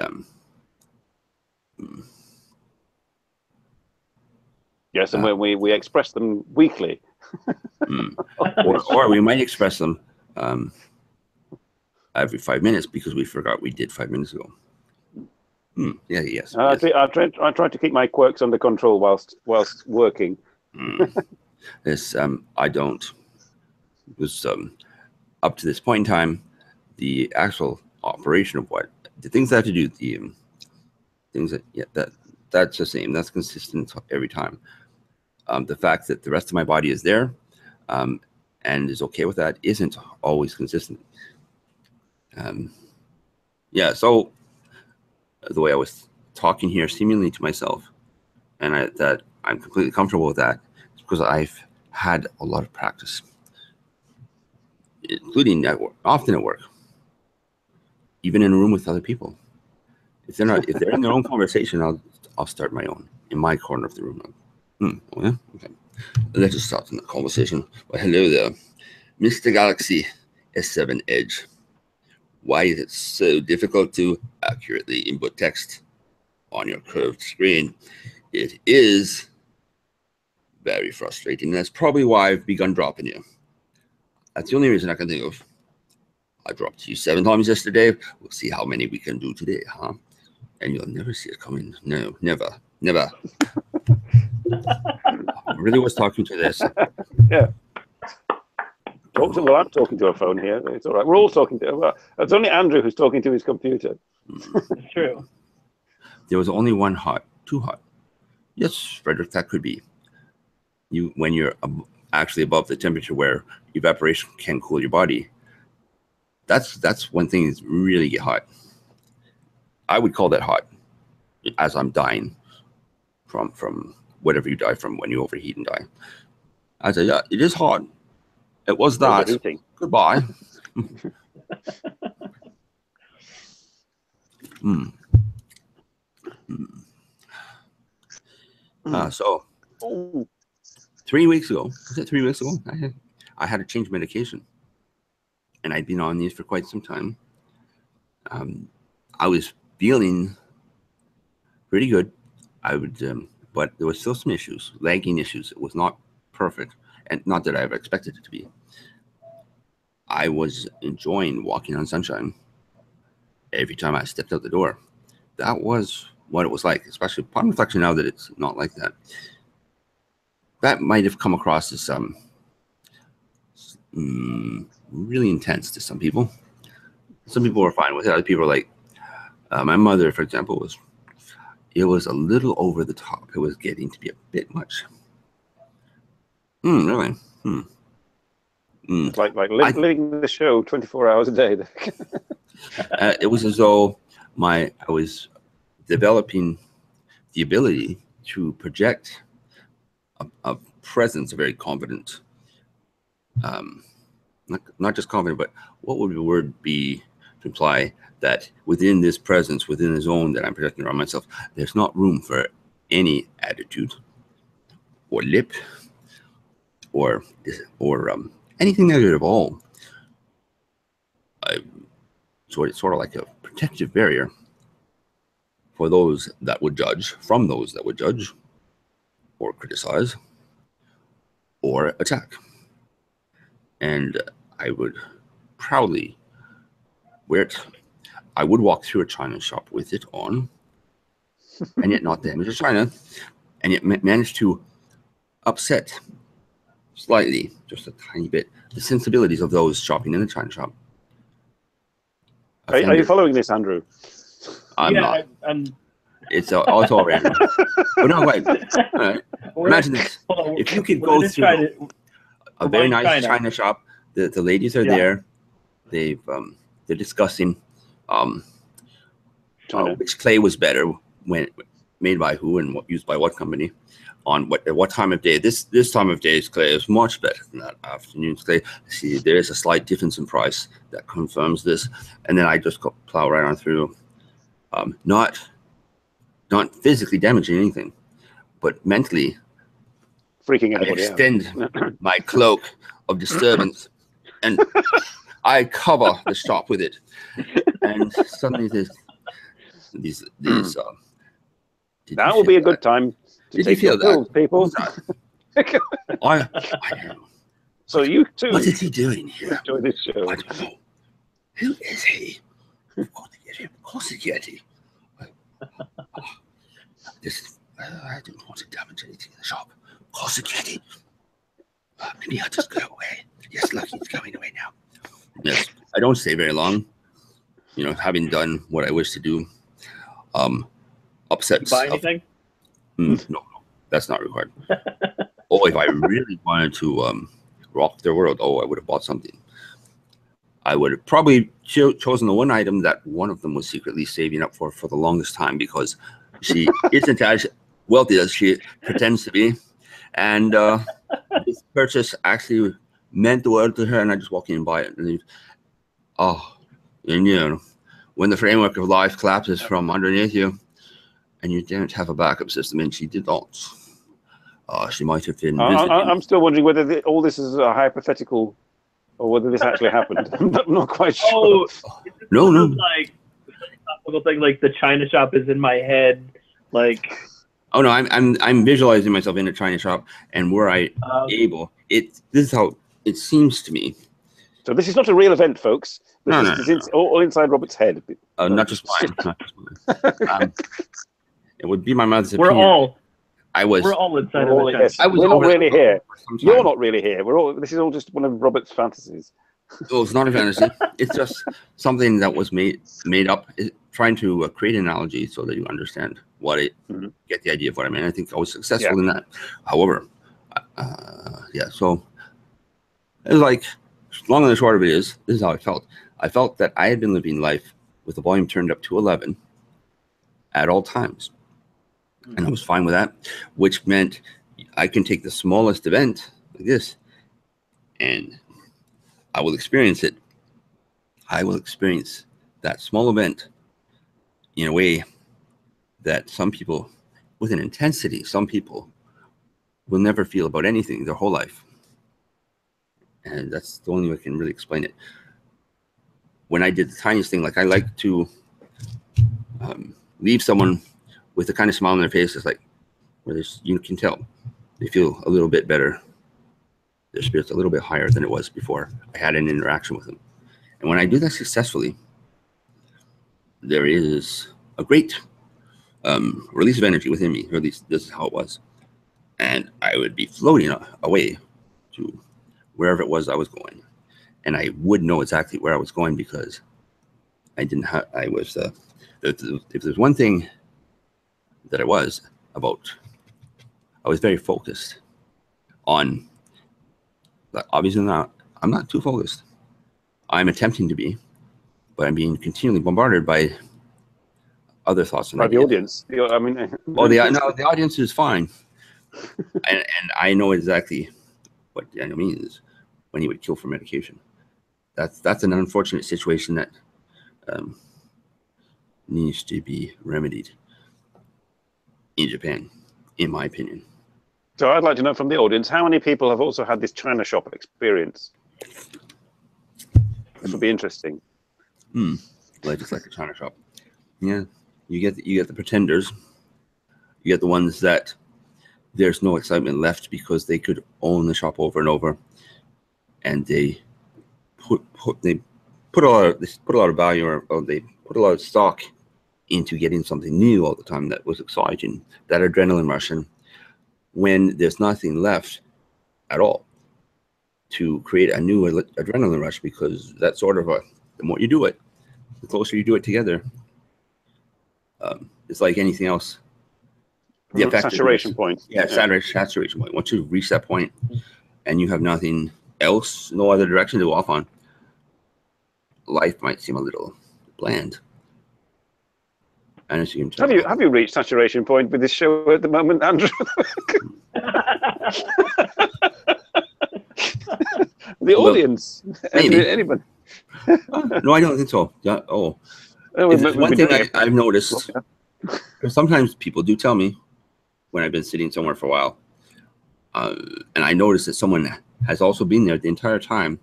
S2: yes, and we express them weekly,
S1: or we might express them every 5 minutes because we forgot we did 5 minutes ago. Yeah, yes.
S2: I tried to keep my quirks under control whilst working.
S1: This I don't. It was up to this point in time, the actual operation of what the things I have to do, the things that's the same. That's consistent every time. The fact that the rest of my body is there and is okay with that isn't always consistent. Yeah, so the way I was talking here seemingly to myself, and that I'm completely comfortable with that, is because I've had a lot of practice, including often at work, even in a room with other people. If they're in their own conversation, I'll start my own in my corner of the room. Oh yeah, okay. Let's just start in the conversation. Well, hello there, Mr. Galaxy S7 Edge. Why is it so difficult to accurately input text on your curved screen? It is very frustrating. That's probably why I've begun dropping you. That's the only reason I can think of. I dropped you 7 times yesterday. We'll see how many we can do today, huh? And you'll never see it coming. No, never, never. I really was talking to this.
S2: Yeah. Well, I'm talking to a phone here. It's all right. We're all talking to. Well, it's only Andrew who's talking to his computer.
S3: It's true.
S1: There was only one hot, too hot. Yes, Frederick, that could be. When you're actually above the temperature where evaporation can cool your body. That's when things really get hot. I would call that hot, as I'm dying from whatever you die from when you overheat and die. I say, yeah, it is hot. It was that. Goodbye. So 3 weeks ago, was it 3 weeks ago? I had to change medication, and I'd been on these for quite some time. I was feeling pretty good. But there was still some issues, lagging issues. It was not perfect, and not that I ever expected it to be. I was enjoying walking on sunshine every time I stepped out the door. That was what it was like, especially upon reflection now that it's not like that. That might have come across as really intense to some people. Some people were fine with it. Other people were like, my mother, for example, it was a little over the top. It was getting to be a bit much. Really?
S2: It's like living the show 24 hours a day.
S1: It was as though I was developing the ability to project a presence, a very confident, not just confident, but what would the word be to imply that within this presence, within the zone that I'm projecting around myself, there's not room for any attitude or lip or anything negative at all. So it's sort of like a protective barrier for those that would judge, from those that would judge or criticize or attack. And I would proudly wear it. I would walk through a China shop with it on, and yet not damage China, and yet manage to upset slightly, just a tiny bit, the sensibilities of those shopping in a China shop.
S2: Are you following this, Andrew?
S1: I'm not. It's all random. But no, wait. All right. Imagine this. If you could go through a very nice China shop, The ladies are there. They're discussing which clay was better, when made by who and used by what company, on what time of day. This time of day's clay is much better than that afternoon's clay. See, there is a slight difference in price that confirms this, and then I just plow right on through, not physically damaging anything, but mentally
S2: freaking
S1: I
S2: everybody
S1: extend my cloak of disturbance, and I cover the shop with it, and suddenly these
S2: that will be a good time to take your pills, people.
S1: I
S2: so you too.
S1: What is he doing here?
S2: Enjoy this show.
S1: I don't know. Who is he? We've got to get him. Of course, it's Yeti. I didn't want to damage anything in the shop. Of course, it's Yeti. Maybe I'll just go away. Yes, look, he's going away now. Yes, I don't stay very long. You know, having done what I wish to do, upsets.
S3: Buy anything?
S1: No, that's not required. Oh, if I really wanted to rock their world, I would have bought something. I would have probably chosen the one item that one of them was secretly saving up for the longest time, because she isn't as wealthy as she pretends to be. And this purchase actually meant the world to her, and I just walk in and buy it. And you know, when the framework of life collapses from underneath you, and you don't have a backup system, and she did not. She might have been.
S2: I'm still wondering whether all this is a hypothetical, or whether this actually happened. I'm not quite sure.
S3: Oh,
S1: no.
S3: Like philosophical thing, like the China shop is in my head, like.
S1: Oh no, I'm visualizing myself in a China shop, and were I able, this is how it seems to me.
S2: So this is not a real event, folks. This is all inside Robert's head.
S1: Not just mine. Not just mine. It would be my mother's opinion.
S3: We're all
S2: We're
S3: inside of it.
S2: yes. We're not really here. You're not really here. This is all just one of Robert's fantasies.
S1: Well, it's not a fantasy. It's just something that was made up, trying to create an analogy so that you understand what it, get the idea of what I mean. I think I was successful in that. However, so it was like, long and the short of it is, this is how I felt. I felt that I had been living life with the volume turned up to 11 at all times. And I was fine with that, which meant I can take the smallest event like this, and I will experience it. I will experience that small event in a way that some people, with an intensity, some people will never feel about anything their whole life. And that's the only way I can really explain it. When I did the tiniest thing, like I like to leave someone with a kind of smile on their face, it's like, where you can tell they feel a little bit better. Their spirit's a little bit higher than it was before I had an interaction with them. And when I do that successfully, there is a great release of energy within me, or at least this is how it was. And I would be floating away to wherever it was I was going. And I would know exactly where I was going, because if there's one thing that I was very focused on. But obviously I'm not too focused. I'm attempting to be, but I'm being continually bombarded by other thoughts.
S2: By the audience. The
S1: audience is fine. and I know exactly what Daniel means when he would kill for medication. That's an unfortunate situation that needs to be remedied in Japan, in my opinion.
S2: So I'd like to know from the audience, how many people have also had this China shop experience? This would be interesting.
S1: Like just like a China shop. Yeah, you get the pretenders. You get the ones that there's no excitement left because they could own the shop over and over, and they put a lot of value, or they put a lot of stock into getting something new all the time that was exciting, that adrenaline rush. And when there's nothing left at all to create a new adrenaline rush, because that's sort of the more you do it, the closer you do it together. It's like anything else. The
S2: saturation point.
S1: Yeah, saturation point. Once you reach that point and you have nothing else, no other direction to go off on, life might seem a little bland. And as you can tell,
S2: have you reached saturation point with this show at the moment, Andrew? The audience, anybody?
S1: No, I don't think so. Yeah. Oh, one thing I've noticed. Sometimes people do tell me when I've been sitting somewhere for a while, and I notice that someone has also been there the entire time.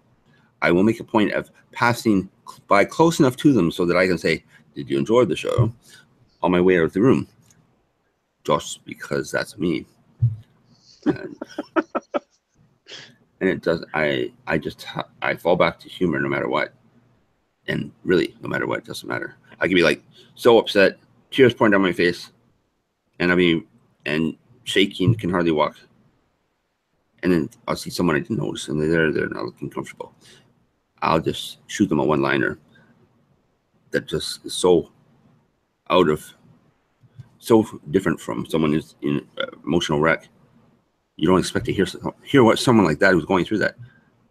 S1: I will make a point of passing by close enough to them so that I can say, "Did you enjoy the show?" on my way out of the room, just because that's me. And it does. I fall back to humor no matter what, and really no matter what, it doesn't matter. I can be like so upset, tears pouring down my face, and I'll be shaking, can hardly walk, and then I'll see someone I didn't notice, and they're not looking comfortable. I'll just shoot them a one-liner that just is so different from someone who's in emotional wreck. You don't expect to hear what someone like that who's going through that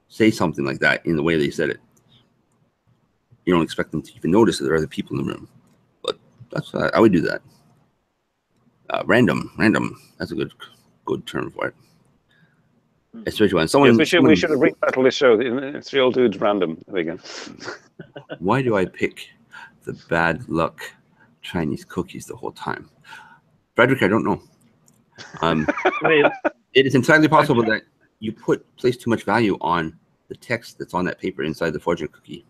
S1: say something like that in the way they said it. You don't expect them to even notice that there are other people in the room. But I would do that. Random. That's a good term for it. Especially when someone.
S2: Yes, we should have retitled this show. Three Old Dudes Random. There we go.
S1: Why do I pick the bad luck Chinese cookies the whole time? Frederick, I don't know. It is entirely possible that you place too much value on the text that's on that paper inside the fortune cookie.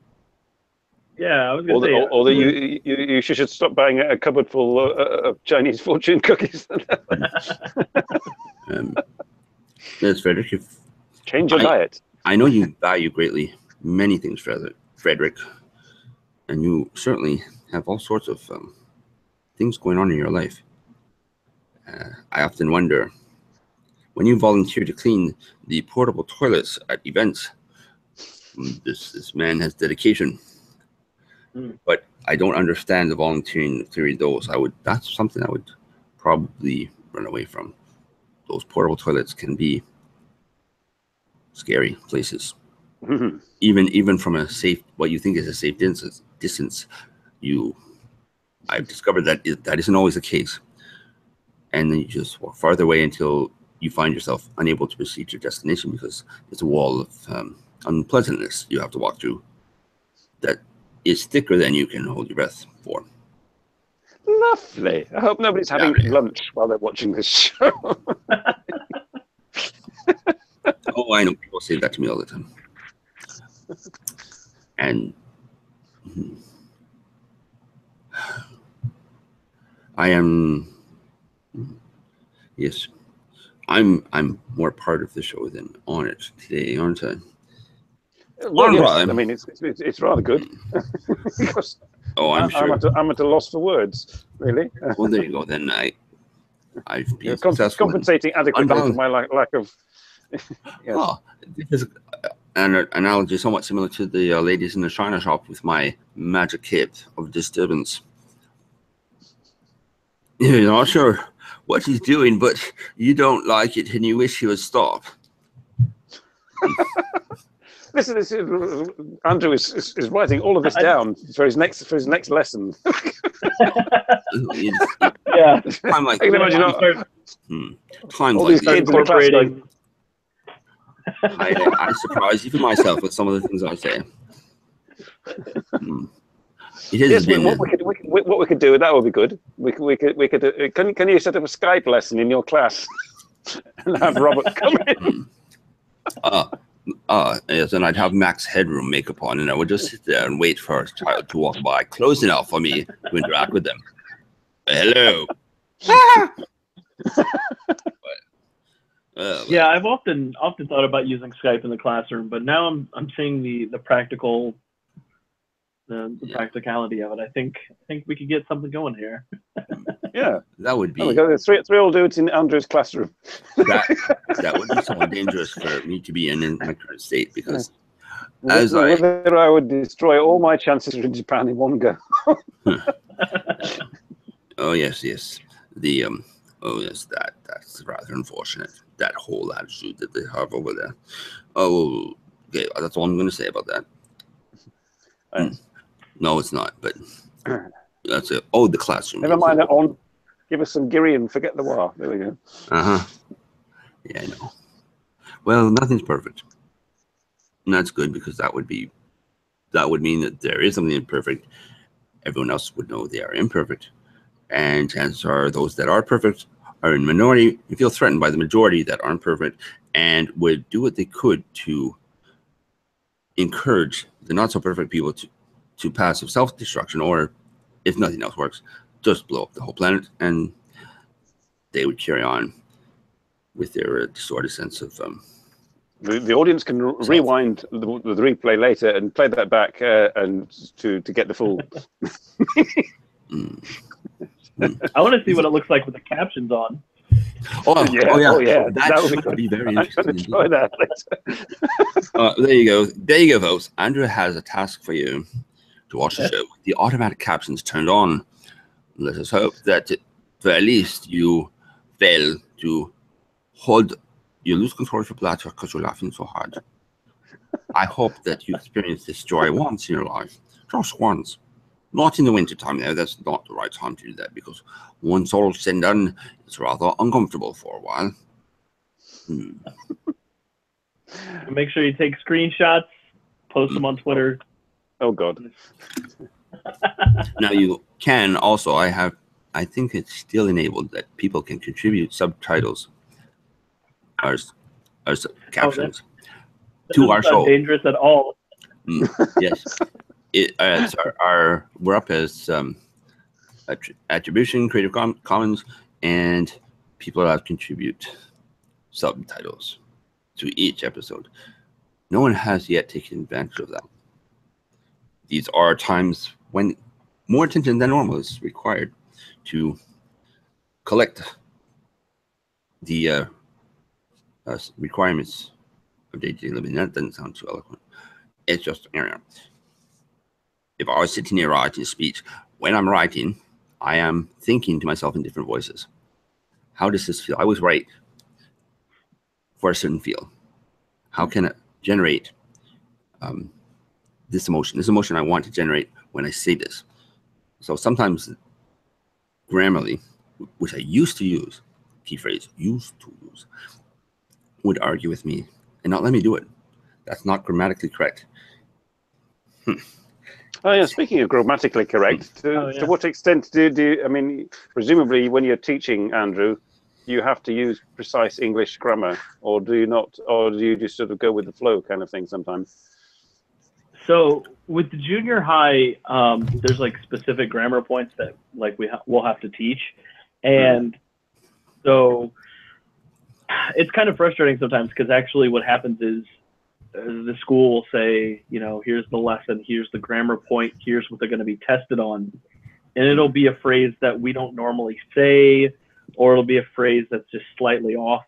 S3: Yeah, I was going to say.
S2: Or that you should stop buying a cupboard full of Chinese fortune cookies.
S1: Yes, Frederick.
S2: Change your diet.
S1: I know you value greatly many things, Frederick, and you certainly have all sorts of things going on in your life. I often wonder, when you volunteer to clean the portable toilets at events, this man has dedication. But I don't understand the volunteering clearing those. That's something I would probably run away from. Those portable toilets can be scary places.
S2: Mm-hmm.
S1: Even from a safe, what you think is a safe distance, I've discovered that that isn't always the case. And then you just walk farther away until you find yourself unable to proceed to your destination because it's a wall of unpleasantness you have to walk through that is thicker than you can hold your breath for.
S2: Lovely. I hope nobody's having lunch while they're watching this show.
S1: Oh, I know. People say that to me all the time. And I am, yes, I'm more part of the show than on it today, aren't I?
S2: Well, yes. I mean, it's rather good.
S1: Oh, I'm sure.
S2: I'm at a loss for words, really.
S1: Well, there you go. Then I've been
S2: compensating adequately for my lack of. Yes.
S1: Oh, this is an analogy somewhat similar to the ladies in the china shop with my magic cape of disturbance. You're not sure what he's doing, but you don't like it and you wish he would stop.
S2: Listen, Andrew is writing all of this down for his next lesson.
S3: Yeah,
S1: I'm like,
S2: I can imagine
S1: times
S2: all
S1: like
S2: these kids incorporating.
S1: I surprise even myself with some of the things I say. It has
S2: yes,
S1: been.
S2: What we could do, that would be good. We could. Can you set up a Skype lesson in your class and have Robert come in?
S1: Yes, and I'd have Max Headroom makeup on, and I would just sit there and wait for a child to walk by close enough for me to interact with them. Hello.
S3: Yeah, I've often thought about using Skype in the classroom, but now I'm seeing the practical, the practicality of it. I think we could get something going here.
S2: Yeah,
S1: that would be.
S2: Oh, we got three old dudes in Andrew's classroom.
S1: That would be somewhat dangerous for me to be in my current state because
S2: whether I would destroy all my chances in Japan in one go.
S1: Oh yes. Oh yes, that's rather unfortunate. That whole attitude that they have over there. Oh, Okay, that's all I'm going to say about that. No, it's not, but that's it. Oh, the classroom.
S2: Never mind that on. Give us some Giri and forget the war. There we go.
S1: Yeah, I know. Well, nothing's perfect. And that's good, because that would mean that there is something imperfect. Everyone else would know they are imperfect. And chances are those that are perfect are in minority and feel threatened by the majority that aren't perfect, and would do what they could to encourage the not so perfect people to passive self-destruction, or if nothing else works, just blow up the whole planet, and they would carry on with their distorted sense of
S2: the audience can rewind the replay later and play that back and to get the full.
S3: I want to see what it looks like with the captions on.
S1: Oh yeah.
S2: That would
S1: be very interesting.
S2: Try that later.
S1: There you go. There you go, folks. Andrew has a task for you to watch the show with the automatic captions turned on. Let us hope that at least you fail to you lose control of your bladder because you're laughing so hard. I hope that you experience this joy once in your life, just once. Not in the wintertime, though. That's not the right time to do that, because once all said and done, it's rather uncomfortable for a while.
S3: Make sure you take screenshots, post them on Twitter.
S2: Oh, God.
S1: Now, you can also, I think it's still enabled that people can contribute subtitles as captions to our show.
S3: Dangerous at all.
S1: Yes. We're up as attribution, Creative Commons, and people are allowed to contribute subtitles to each episode. No one has yet taken advantage of that. These are times when more attention than normal is required to collect the requirements of day-to-day living. That doesn't sound too eloquent. It's just, if I was sitting here writing a speech, when I'm writing, I am thinking to myself in different voices. How does this feel? I always write for a certain feel. How can it generate this emotion? This emotion I want to generate when I say this. So sometimes Grammarly, which I used to use, key phrase, used to use, would argue with me and not let me do it. That's not grammatically correct.
S2: Oh, yeah. Speaking of grammatically correct, to what extent do you, I mean, presumably when you're teaching, Andrew, you have to use precise English grammar, or do you not, or do you just sort of go with the flow kind of thing sometimes?
S3: So with the junior high, there's like specific grammar points that like we'll have to teach, and so it's kind of frustrating sometimes, because actually what happens is the school will say, here's the lesson, here's the grammar point, here's what they're going to be tested on, and it'll be a phrase that we don't normally say, or it'll be a phrase that's just slightly off.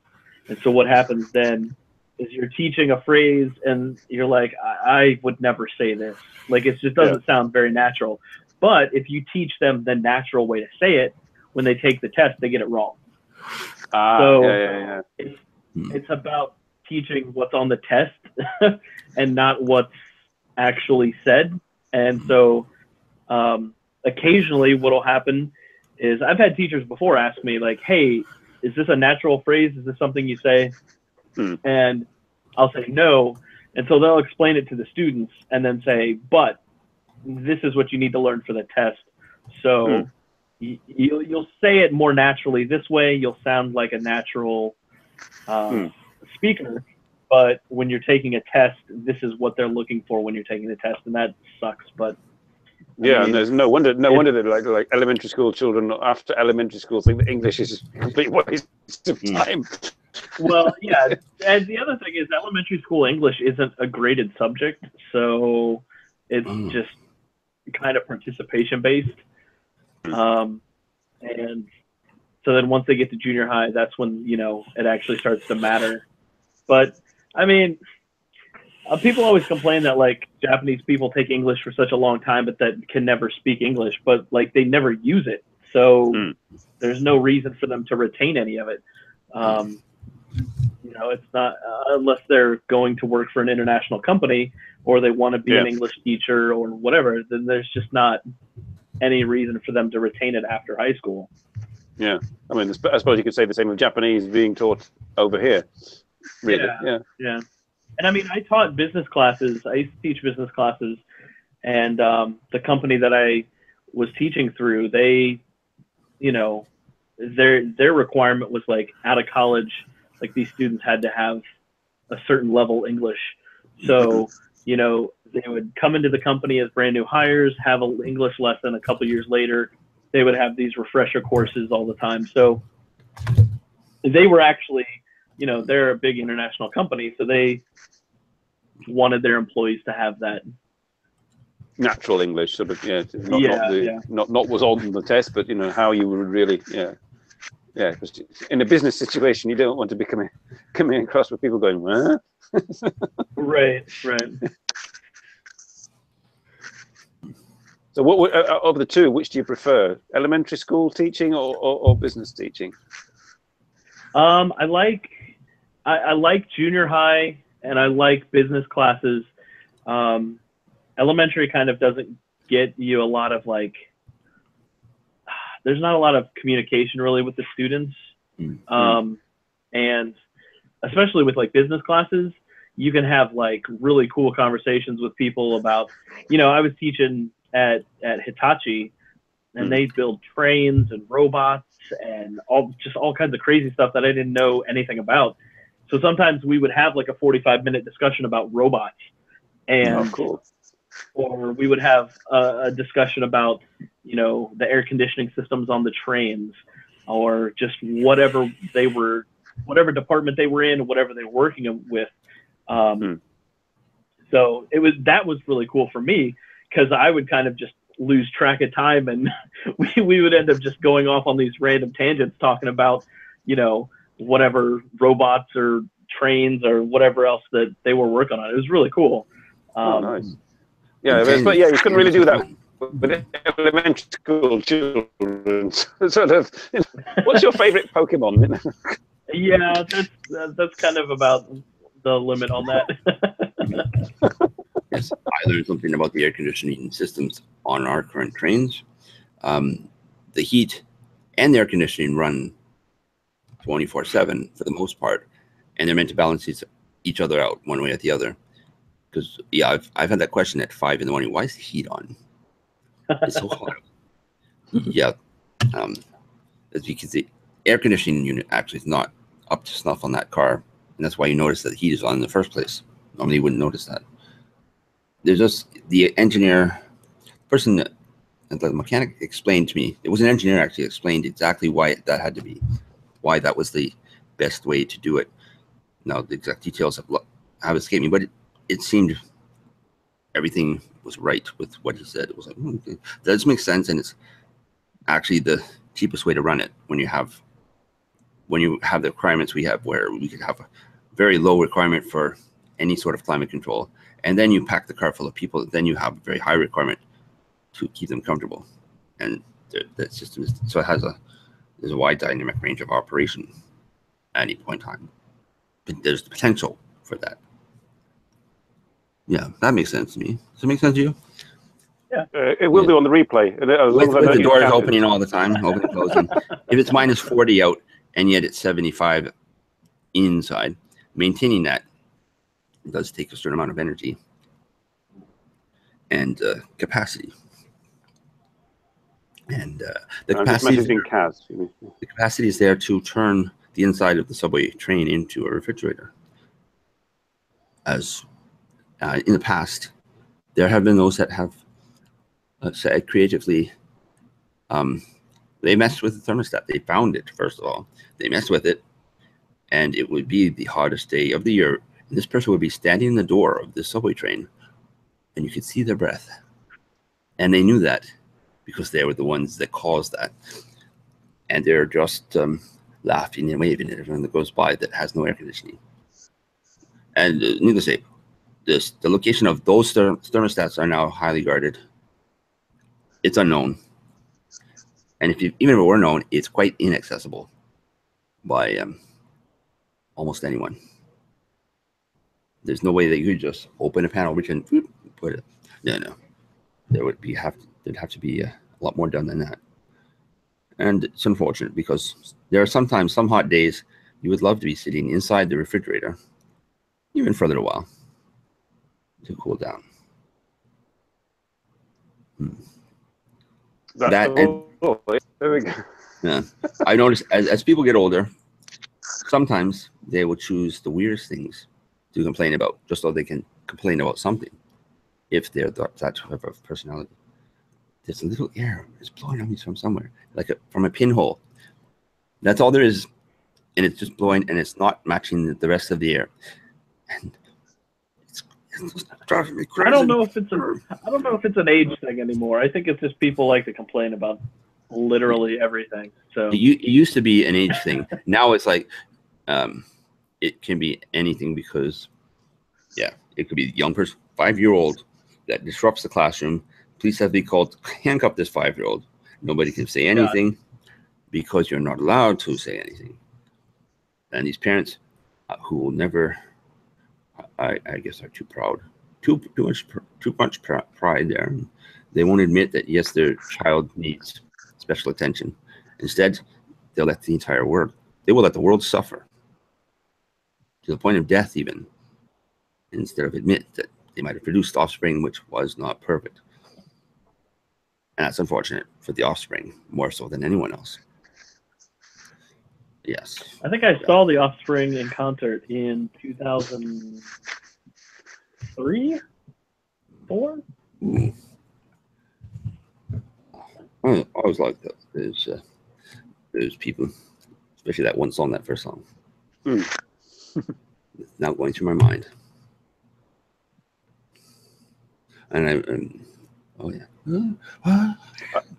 S3: And so what happens then is you're teaching a phrase and you're like, I would never say this. Like, it just doesn't sound very natural. But if you teach them the natural way to say it, when they take the test, they get it wrong. It's about teaching what's on the test and not what's actually said. And so occasionally what will happen is I've had teachers before ask me, like, hey, is this a natural phrase? Is this something you say? And I'll say no. And so they'll explain it to the students and then say, but this is what you need to learn for the test. So you'll say it more naturally this way. You'll sound like a natural speaker. But when you're taking a test, this is what they're looking for when you're taking the test. And that sucks. But
S2: yeah, and there's no wonder that like elementary school children after elementary school think that English is a complete waste of time.
S3: Well, yeah, and the other thing is elementary school English isn't a graded subject, so it's just kind of participation based. And so then once they get to junior high, that's when it actually starts to matter. But I mean, people always complain that like Japanese people take English for such a long time, but that can never speak English, but like they never use it. So there's no reason for them to retain any of it. You know, it's not unless they're going to work for an international company or they want to be an English teacher or whatever, then there's just not any reason for them to retain it after high school.
S2: Yeah. I mean, I suppose you could say the same with Japanese being taught over here. Really.
S3: Yeah. And I mean, I taught business classes. I used to teach business classes, and the company that I was teaching through, they, you know, their requirement was like out of college, like these students had to have a certain level English. So, you know, they would come into the company as brand new hires, have an English lesson. A couple years later, they would have these refresher courses all the time. So they were actually, you know, they're a big international company, so they wanted their employees to have that
S2: natural English, sort of, not was on the test, but you know how you would really, because in a business situation, you don't want to be coming across with people going, "Huh?"
S3: Right.
S2: So, what of the two, which do you prefer, elementary school teaching or business teaching?
S3: I like junior high and I like business classes. Elementary kind of doesn't get you a lot of like, there's not a lot of communication really with the students. And especially with like business classes, you can have like really cool conversations with people about, you know, I was teaching at Hitachi and they build trains and robots and all kinds of crazy stuff that I didn't know anything about. So sometimes we would have like a 45-minute discussion about robots, and
S2: cool.
S3: Or we would have a discussion about, you know, the air conditioning systems on the trains, or just whatever department they were in, whatever they were working with. So that was really cool for me, because I would kind of just lose track of time, and we would end up just going off on these random tangents talking about, you know, whatever robots or trains or whatever else that they were working on. It was really cool.
S2: Nice. Yeah, but you couldn't really do that with elementary school children. Sort of, you know, what's your favorite Pokemon?
S3: Yeah, that's kind of about the limit on that.
S1: Yes, I learned something about the air conditioning systems on our current trains. The heat and the air conditioning run 24/7 for the most part, and they're meant to balance each other out one way or the other. Because I've had that question at 5 in the morning. Why is the heat on? It's so hot. That's because the air conditioning unit actually is not up to snuff on that car, and that's why you notice that the heat is on in the first place. Normally, you wouldn't notice that. There's just the person that the mechanic explained to me. It was an engineer actually explained exactly why that had to be, why that was the best way to do it. Now the exact details have escaped me, but it seemed everything was right with what he said. It was like, okay, that does make sense, and it's actually the cheapest way to run it when you have the requirements we have, where we could have a very low requirement for any sort of climate control, and then you pack the car full of people, then you have a very high requirement to keep them comfortable, and that system is, so there's a wide dynamic range of operation at any point in time. But there's the potential for that. Yeah, that makes sense to me. Does it make sense to you?
S2: Yeah, it will do on the replay.
S1: With the doors opening all the time, opening and closing. If it's minus 40 out and yet it's 75 inside, maintaining that does take a certain amount of energy and capacity. And the capacity is there to turn the inside of the subway train into a refrigerator. As in the past, there have been those that have said creatively, they messed with the thermostat. They found it, first of all. They messed with it, and it would be the hottest day of the year. And this person would be standing in the door of the subway train, and you could see their breath. And they knew that because they were the ones that caused that. And they're just laughing and waving at everyone that goes by that has no air conditioning. And needless to say, the location of those thermostats are now highly guarded. It's unknown. And even if it were known, it's quite inaccessible by almost anyone. There's no way that you could just open a panel, reach and put it. No. There'd have to be a lot more done than that. And it's unfortunate because there are sometimes some hot days you would love to be sitting inside the refrigerator, even for a little while, to cool down.
S2: There we go.
S1: Yeah, I noticed as people get older, sometimes they will choose the weirdest things to complain about, just so they can complain about something. If they're that type of personality, there's a little air is blowing on me from somewhere, like from a pinhole. That's all there is, and it's just blowing, and it's not matching the rest of the air. And it's driving me crazy.
S3: I don't know if it's an age thing anymore. I think it's just people like to complain about literally everything. So
S1: it used to be an age thing. Now it's like it can be anything, because it could be a young person, 5-year-old that disrupts the classroom. Police have to be called, handcuff this 5-year-old. Nobody can say anything because you're not allowed to say anything. And these parents who will never, I guess, are too proud, too much pride there. They won't admit that, yes, their child needs special attention. Instead, they'll let the entire world, they will let the world suffer to the point of death even, instead of admit that they might have produced offspring which was not perfect. And that's unfortunate for the offspring, more so than anyone else. Yes.
S3: I think I saw the Offspring in concert in 2003, 4.
S1: Ooh. I always like that. Those people, especially that one song, that first song. It's now going through my mind. And oh yeah.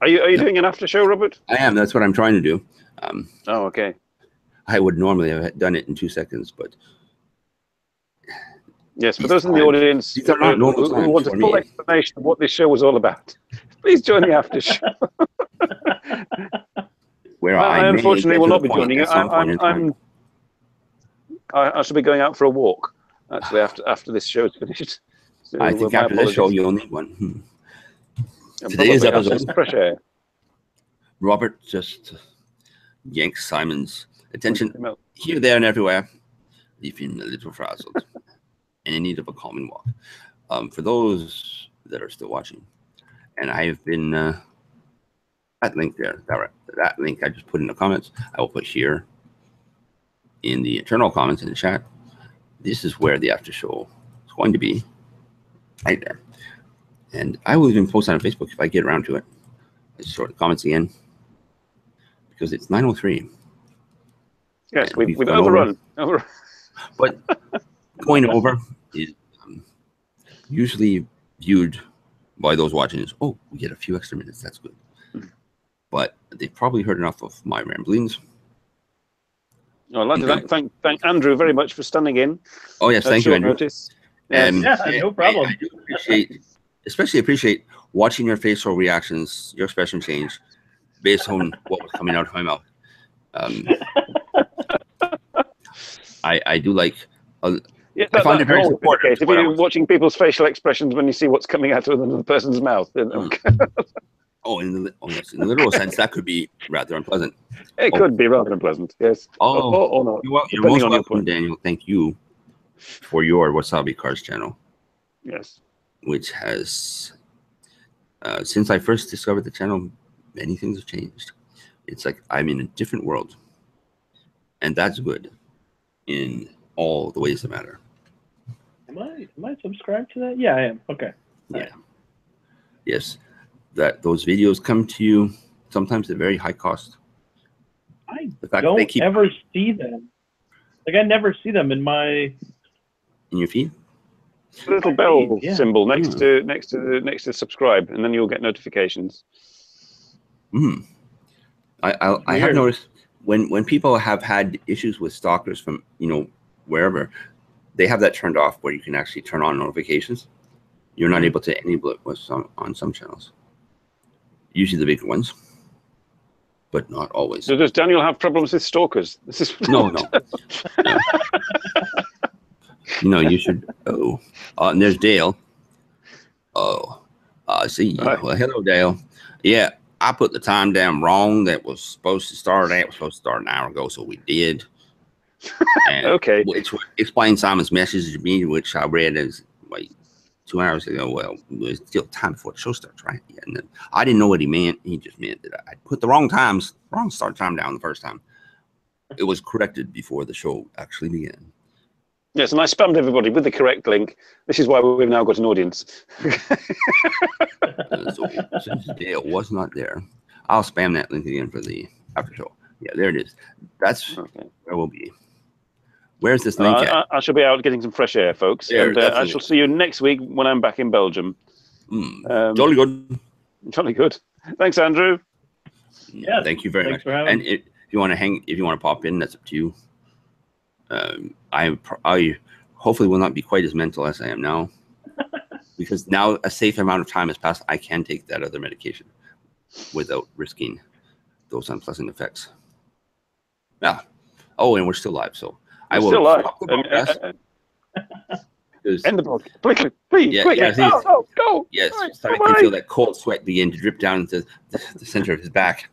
S2: Are you doing an after show, Robert?
S1: I am. That's what I'm trying to do.
S2: Oh, okay.
S1: I would normally have done it in 2 seconds, but
S2: yes, for those in the audience who want a full explanation of what this show was all about, please join the after show.
S1: Where
S2: I unfortunately will not be joining you. I shall be going out for a walk, actually, after this show is finished. So
S1: I think after this show, you'll need one. Today's episode,
S2: fresh air.
S1: Robert just yanks Simon's attention here, there, and everywhere, leaving a little frazzled and in need of a calming walk. For those that are still watching, and I have been that link there, that link I just put in the comments, I will put here in the internal comments in the chat. This is where the after show is going to be, right there. And I will even post on Facebook if I get around to it. Let's sort the comments again, because it's 9:03.
S2: Yes, we've overrun.
S1: But going over is usually viewed by those watching as, oh, we get a few extra minutes. That's good. But they've probably heard enough of my ramblings.
S2: I'd like to thank Andrew very much for standing in.
S1: Oh, yes, thank you, Andrew.
S3: No problem.
S1: I do especially appreciate watching your facial reactions, your expression change based on what was coming out of my mouth. I do like. I find it very supportive.
S2: If you're watching people's facial expressions when you see what's coming out of another person's mouth.
S1: Oh, in the literal sense, that could be rather unpleasant.
S2: It could be rather unpleasant, yes. Or not.
S1: You're most welcome, Daniel. Thank you for your Wasabi Cars channel.
S2: Yes.
S1: Which has, since I first discovered the channel, many things have changed. It's like I'm in a different world. And that's good in all the ways that matter.
S3: Am I subscribed to that? Yeah, I am. Okay.
S1: Yeah. Right. Yes. That those videos come to you sometimes at very high cost.
S3: I don't ever see them. Like, I never see them in
S1: your feed.
S2: Little bell symbol next to subscribe, and then you'll get notifications.
S1: I have noticed when people have had issues with stalkers from wherever, they have that turned off where you can actually turn on notifications. You're not able to enable it on some channels. Usually the bigger ones, but not always.
S2: So does Daniel have problems with stalkers?
S1: No. You know, you should. Oh, and there's Dale. Oh, I see.
S2: Right.
S1: Well, hello, Dale. Yeah, I put the time down wrong. That was supposed to start an hour ago, so we did. And
S2: Okay.
S1: Which explains Simon's message to me, which I read as like 2 hours ago. Well, it was still time before the show starts, right? Yeah, and then I didn't know what he meant. He just meant that I put the wrong start time down the first time. It was corrected before the show actually began.
S2: Yes, and I spammed everybody with the correct link. This is why we've now got an audience.
S1: So since Dale was not there, I'll spam that link again for the after show. Yeah, there it is. That's
S2: Okay.
S1: where we'll be. Where's this link at?
S2: I shall be out getting some fresh air, folks.
S1: There,
S2: and I shall see you next week when I'm back in Belgium.
S1: Jolly good.
S2: Jolly good. Thanks, Andrew.
S3: Yeah.
S1: Thank you very much.
S3: For having
S1: me. If you want to pop in, that's up to you. I hopefully will not be quite as mental as I am now, because now a safe amount of time has passed. I can take that other medication without risking those unpleasant effects. Yeah. Oh, and we're still live, so I will stop the broadcast.
S2: End the broadcast. Quickly, please,
S1: Yeah,
S2: quickly.
S1: Yeah,
S2: go.
S1: Yes, I can feel that cold sweat begin to drip down into the center of his back.